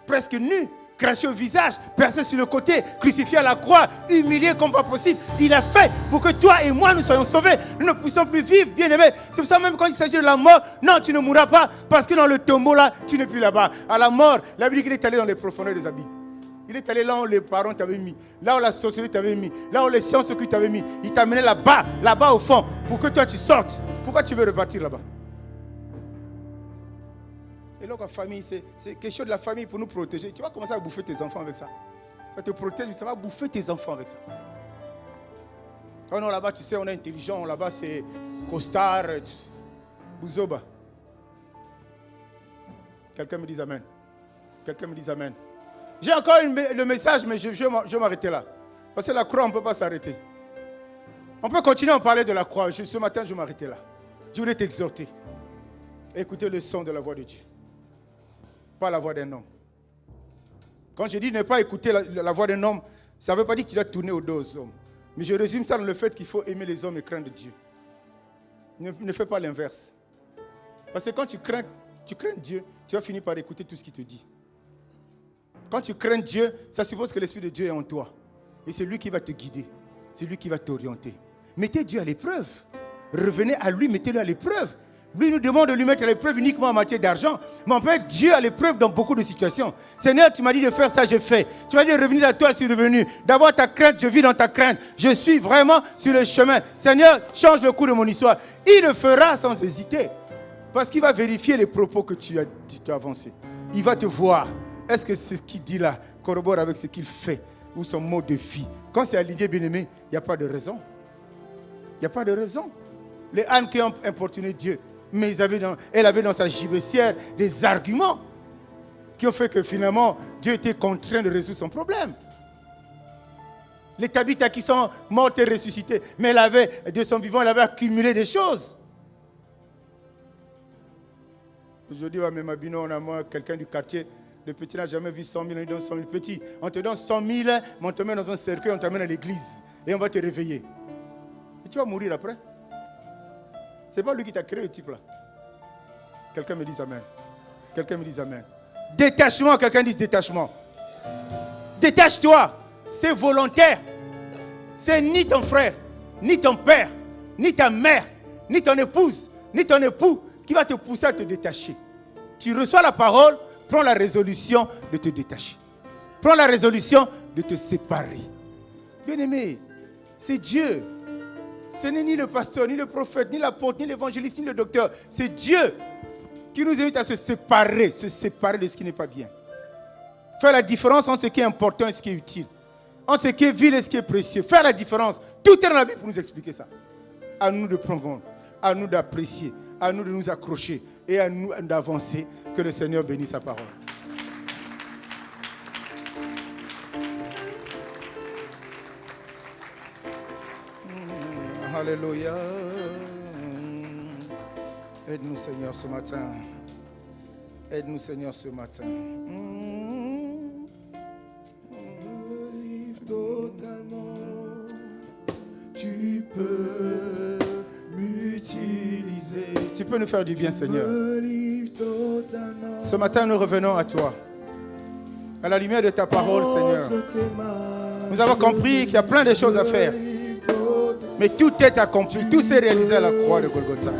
Presque nus, craché au visage, percé sur le côté, crucifié à la croix, humilié comme pas possible. Il a fait pour que toi et moi nous soyons sauvés. Nous ne puissions plus vivre, bien-aimés. C'est pour ça même quand il s'agit de la mort, non, tu ne mourras pas, parce que dans le tombeau là, tu n'es plus là-bas. À la mort, la Bible dit qu'il est allé dans les profondeurs des abîmes. Il est allé là où les parents t'avaient mis, là où la société t'avait mis, là où les sciences occultes t'avaient mis. Il t'a amené là-bas, là-bas au fond, pour que toi tu sortes. Pourquoi tu veux repartir là-bas? Et donc la famille, c'est quelque chose de la famille pour nous protéger. Tu vas commencer à bouffer tes enfants avec ça. Ça te protège, mais ça va bouffer tes enfants avec ça. Oh non, là-bas, tu sais, on est intelligent. Là-bas, c'est costard, bouzoba. Quelqu'un me dit amen. Quelqu'un me dit amen. J'ai encore le message, mais je vais m'arrêter là. Parce que la croix, on ne peut pas s'arrêter. On peut continuer à parler de la croix. Ce matin, je vais m'arrêter là. Je voulais t'exhorter. Écoutez le son de la voix de Dieu. Pas la voix d'un homme. Quand je dis ne pas écouter la voix d'un homme, ça ne veut pas dire que tu dois tourner au dos aux hommes. Mais je résume ça dans le fait qu'il faut aimer les hommes et craindre Dieu. Ne fais pas l'inverse. Parce que quand tu crains Dieu, tu vas finir par écouter tout ce qu'il te dit. Quand tu crains Dieu, ça suppose que l'Esprit de Dieu est en toi. Et c'est lui qui va te guider. C'est lui qui va t'orienter. Mettez Dieu à l'épreuve. Revenez à lui, mettez-le à l'épreuve. Lui nous demande de lui mettre à l'épreuve uniquement en matière d'argent. Mais on peut mettre Dieu à l'épreuve dans beaucoup de situations. Seigneur, tu m'as dit de faire ça, je fais. Tu m'as dit de revenir à toi, je suis revenu. D'avoir ta crainte, je vis dans ta crainte. Je suis vraiment sur le chemin. Seigneur, change le cours de mon histoire. Il le fera sans hésiter. Parce qu'il va vérifier les propos que tu as avancés. Il va te voir. Est-ce que c'est ce qu'il dit là corrobore avec ce qu'il fait ou son mode de vie? Quand c'est aligné, bien-aimé, il n'y a pas de raison. Il n'y a pas de raison. Les ânes qui ont importuné Dieu, mais elle avait dans sa gibecière des arguments qui ont fait que finalement, Dieu était contraint de résoudre son problème. Les Tabitha qui sont mortes et ressuscitées, mais elle avait, de son vivant, elle avait accumulé des choses. Aujourd'hui, même à Bino, on a moi, quelqu'un du quartier, le petit n'a jamais vu 100 000, on lui donne 100 000. Petit, on te donne 100 000, mais on te met dans un cercueil, on t'amène à l'église et on va te réveiller. Et tu vas mourir après. C'est pas lui qui t'a créé, le type là. Quelqu'un me dit amen. Quelqu'un me dit amen. Détachement, quelqu'un dit détachement. Détache-toi. C'est volontaire. C'est ni ton frère, ni ton père, ni ta mère, ni ton épouse, ni ton époux qui va te pousser à te détacher. Tu reçois la parole, prends la résolution de te détacher. Prends la résolution de te séparer. Bien-aimé, C'est Dieu. Ce n'est ni le pasteur, ni le prophète, ni l'apôtre, ni l'évangéliste, ni le docteur. C'est Dieu qui nous invite à se séparer de ce qui n'est pas bien. Faire la différence entre ce qui est important et ce qui est utile. Entre ce qui est vil et ce qui est précieux. Faire la différence. Tout est dans la Bible pour nous expliquer ça. À nous de prendre compte, à nous d'apprécier, à nous de nous accrocher et à nous d'avancer. Que le Seigneur bénisse sa parole. Alléluia. Aide-nous, Seigneur, ce matin. Aide-nous, Seigneur, ce matin. Livre totalement. Tu peux m'utiliser. Tu peux nous faire du bien, Seigneur. Ce matin, nous revenons à toi. À la lumière de ta parole, Seigneur. Nous avons compris qu'il y a plein de choses à faire. Mais tout est accompli. Tout s'est réalisé à la croix de Golgotha.